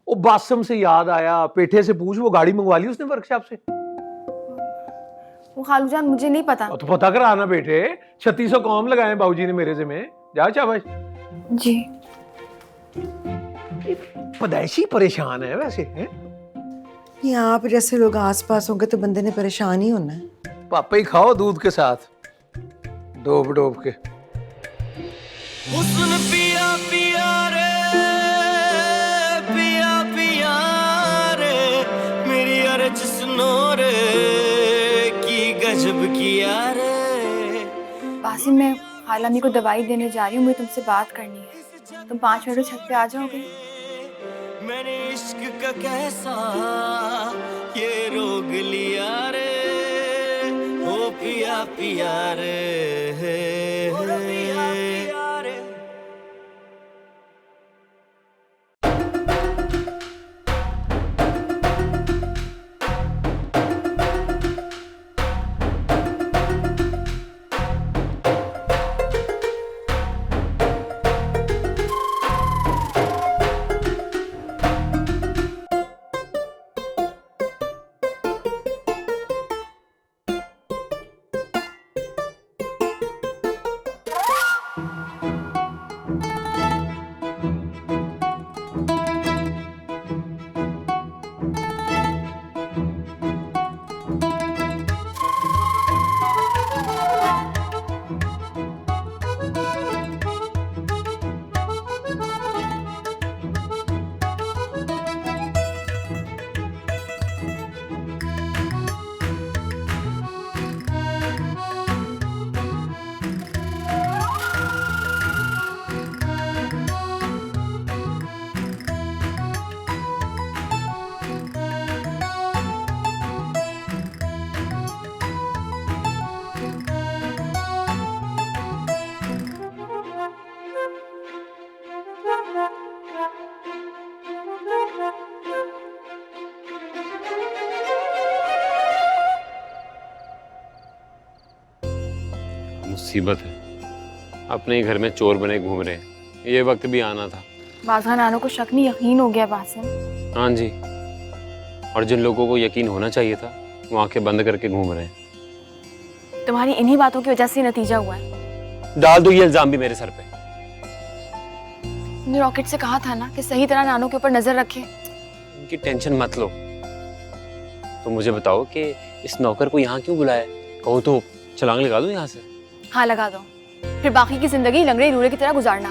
वो बासिम से याद आया, पेठे से पूछ, वो गाड़ी मंगवा ली उसने वर्कशॉप से। वो खालूजान मुझे नहीं पता। तो पता कराना बेटे, 3600 कॉम लगाए बाबूजी ने मेरे जिम्मे। जा शाबाश जी। पदैशी परेशान है वैसे है? ये आप जैसे लोग आसपास होंगे तो बंदे ने परेशान ही होना है। पापा ही खाओ दूध के साथ डोब डोब के। हुस्न पिया पिया रे, पिया पिया रे, मेरी अर्ज सुनो रे, की गजब किया रे। बासिम, मैं खाला अम्मी को दवाई देने जा रही हूँ, मुझे तुमसे बात करनी है। तुम 5 मिनट में छत पे आ जाओगे? मैंने इश्क का कैसा ये रोग लिया रे, ओ पिया पिया रे, ओ पिया पिया रे। मुसीबत है, अपने ही घर में चोर बने घूम रहे हैं। ये वक्त भी आना था। बाज़ा नानों को शक नहीं यकीन हो गया बासिम। हाँ जी, और जिन लोगों को यकीन होना चाहिए था वो आंखें बंद करके घूम रहे हैं। तुम्हारी इन्हीं बातों की वजह से नतीजा हुआ है। डाल दो ये इल्जाम भी मेरे सर पे। तुमने रॉकेट से कहा था ना कि सही तरह नानों के ऊपर नजर रखे। उनकी टेंशन मत लो। तो मुझे बताओ कि इस नौकर को यहाँ क्यों बुलाया? कहो तो छलांग लगा दो यहाँ से। हाँ लगा दो, फिर बाकी की जिंदगी लंगड़े लूड़े की तरह गुजारना।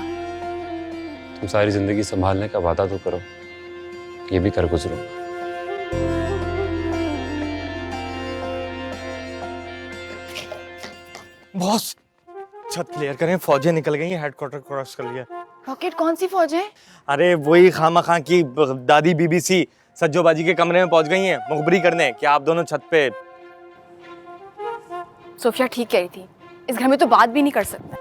तुम सारी जिंदगी संभालने का वादा तो करो, ये भी कर गुजरो। बॉस छत क्लियर करें, फौजें निकल गई हैं, हेडक्वार्टर क्रॉस कर लिया। रॉकेट कौन सी फौज है? अरे वही खामा की दादी बीबीसी सज्जो बाजी के कमरे में पहुंच गई हैं मुखबरी करने कि आप दोनों छत पे। सोफिया ठीक कह रही थी, इस घर में तो बात भी नहीं कर सकते।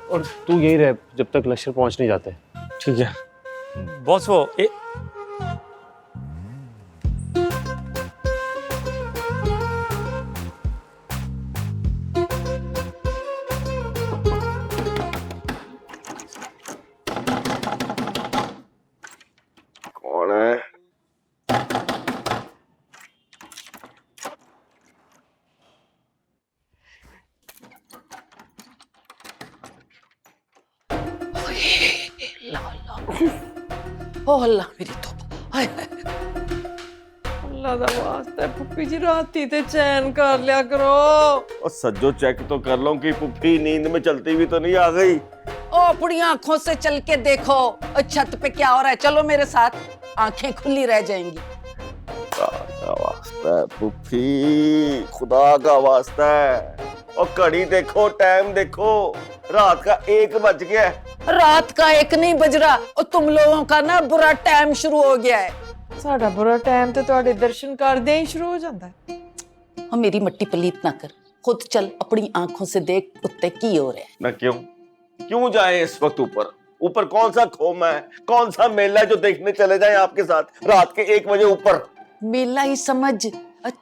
और तू यही रह जब तक लश्कर पहुंच नहीं जाते। ठीक है बॉस। वो कौन है? ओह अल्लाह मेरी तौबा। हाय हाय। अल्लाह दा वास्ता पुप्पी जी राती ते चैन कर लिया करो। और सज्जो चेक तो कर लो कि पुप्पी नींद में चलती हुई तो नहीं आ गई। ओ अपनी आंखों से चल के देखो छत पे क्या हो रहा है। चलो मेरे साथ, आंखें खुली रह जाएंगी। का वास्ता है पुप्पी, खुदा का वास्ता है। और घड़ी देखो, टाइम देखो, रात का 1 बज गया है। रात का 1 नहीं बज रहा और तुम लोगों का ना बुरा टाइम शुरू हो गया है। साडा बुरा टाइम ते तुहाडे दर्शन करदे ही शुरू हो जाता है। हम मेरी मट्टी पलीत ना कर, खुद चल अपनी आंखों से देख उत्ते की हो रहा है। मैं क्यों जाए इस वक्त ऊपर? ऊपर कौन सा खोमा है, कौन सा मेला है जो देखने चले जाए आपके साथ रात के 1 बजे ऊपर? मेला ही समझ।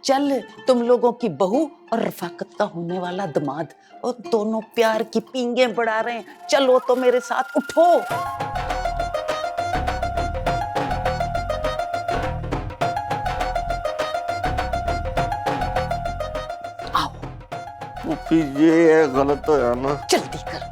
चल तुम लोगों की बहू और रफाकत का होने वाला दामाद और दोनों प्यार की पींगे बढ़ा रहे हैं। चलो तो मेरे साथ, उठो। आओ। पुप्पी ये गलत तो है ना? जल्दी कर।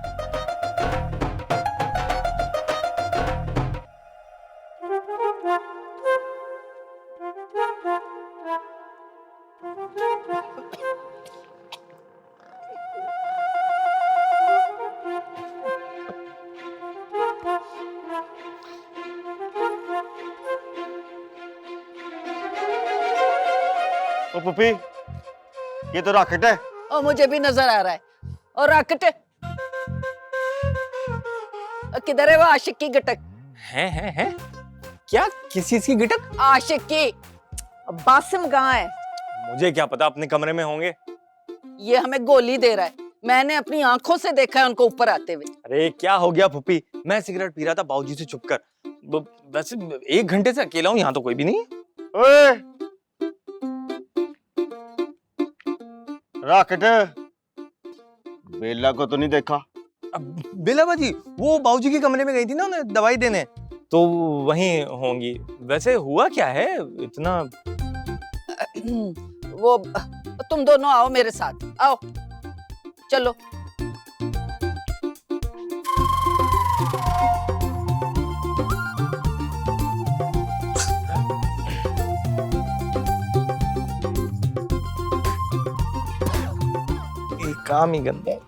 ओ पुप्पी, ये तो रॉकेट है। और मुझे भी नजर आ रहा है। और रॉकेट किधर है? वो आशिक की गटक है क्या? किस चीज की गिटक? आशिक की। बासिम कहाँ है? मुझे क्या पता, अपने कमरे में होंगे। ये हमें गोली दे रहा है, मैंने अपनी आंखों से देखा है उनको ऊपर आते हुए। अरे क्या हो गया पुप्पी? मैं सिगरेट पी रहा था बाबूजी से छुपकर। वैसे 1 घंटे से अकेला हूँ, यहाँ तो कोई भी नहीं है। ओए रॉकेट, बेला को तो नहीं देखा? बेला बाजी वो बाबूजी के कमरे में गई थी ना उन्हें दवाई देने, तो वहीं होंगी। वैसे हुआ क्या है इतना? वो तुम दोनों आओ मेरे साथ, आओ चलो। ये काम ही गंदा है।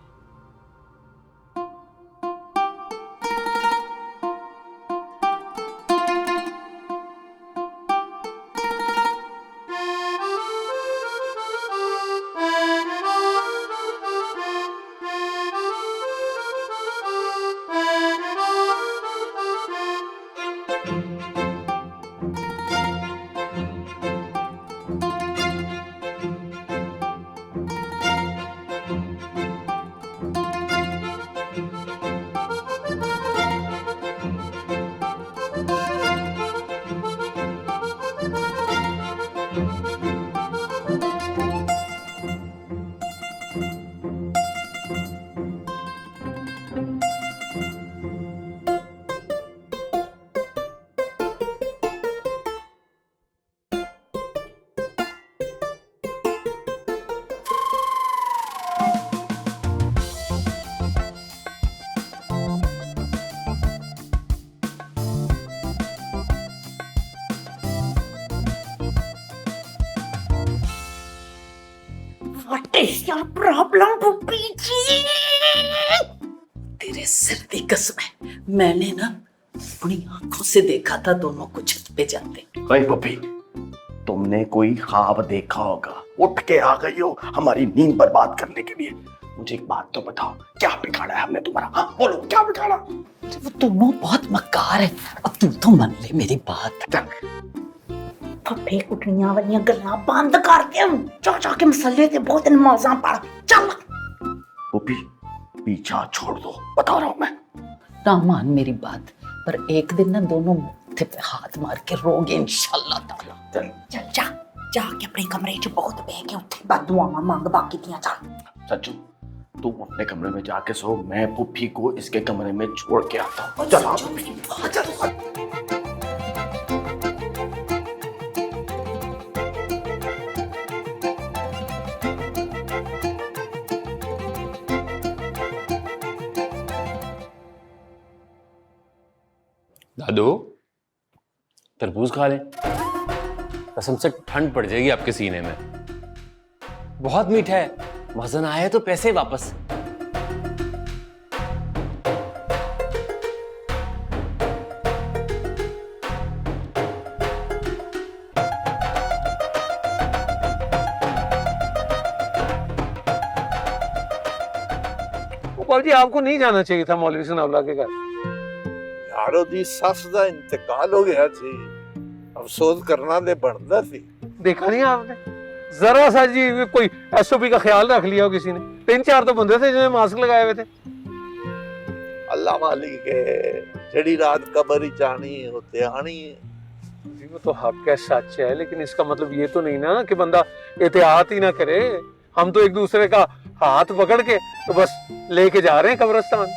What is your problem, Puppi ji? तेरे सिर दी कसम है, मैंने ना अपनी आंखों से देखा था दोनों को छत पे जाते। भाई पप्पी, तुमने कोई ख्वाब देखा होगा, उठ के आ गई हो हमारी नींद बर्बाद करने के लिए। मुझे एक बात तो बताओ, क्या बिगाड़ा है हमने तुम्हारा? हाँ बोलो, क्या बिगाड़ा? वो दोनों बहुत मक्कार है। अब तू तो मान ले मेरी बात। फफे कुटनियां वालियां गल्लां बंद कर दे। जा जाके मसल्ले ते बहुत नमाज़ां पढ़। चल पुप्पी पीछा छोड़ दो, बता रहा हूं मैं। ना मान मेरी बात, पर एक दिन ना दोनों माथे पे हाथ मार के रोगे इंशाल्लाह ताला। चल चल जा जाके अपने कमरे च बहुत बह के उत्थे बदुआवां मंग बाकी दियां। चल सच्चू तू अपने कमरे में जाके सो, मैं पुप्पी को इसके कमरे में छोड़ के आता हूँ। चल दादू तरबूज खा ले, कसम से ठंड पड़ जाएगी आपके सीने में। बहुत मीठा है, वजन आए तो पैसे वापस। बाबू जी आपको नहीं जाना चाहिए था मौलवी सनाउल्लाह के घर। यारो दी सस दा इंतकाल हो गया थी, अफसोस करना दे बनदा थी। देखा नहीं आपने, जरा सा जी कोई एसओपी का ख्याल रख लिया हो किसी ने। 3-4 तो बंदे थे जिन्होंने मास्क लगाए हुए थे। अल्लाह मालिक है, जड़ी रात कब्र ही जानी है होते आनी है। जी वो तो हक है, सच है, लेकिन इसका मतलब ये तो नहीं ना कि बंदा एहतियात ही ना करे। हम तो एक दूसरे का हाथ पकड़ के तो बस लेके जा रहे हैं कब्रिस्तान।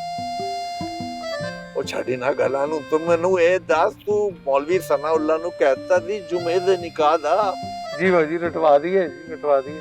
ਉਹ ਛੱਡੀ ਨਾ ਗੱਲਾਂ ਨੂੰ, ਤੂੰ ਮੈਨੂੰ ਇਹ ਦੱਸ, ਤੂੰ ਮੌਲਵੀ ਸਨਾਉल्लाह ਨੂੰ ਕਹਿਤਾ ਸੀ ਜੁਮੇ ਦੇ ਨਿਕਾਹ ਦਾ? जी भाजी रटवा दिए जी, रटवा दिए।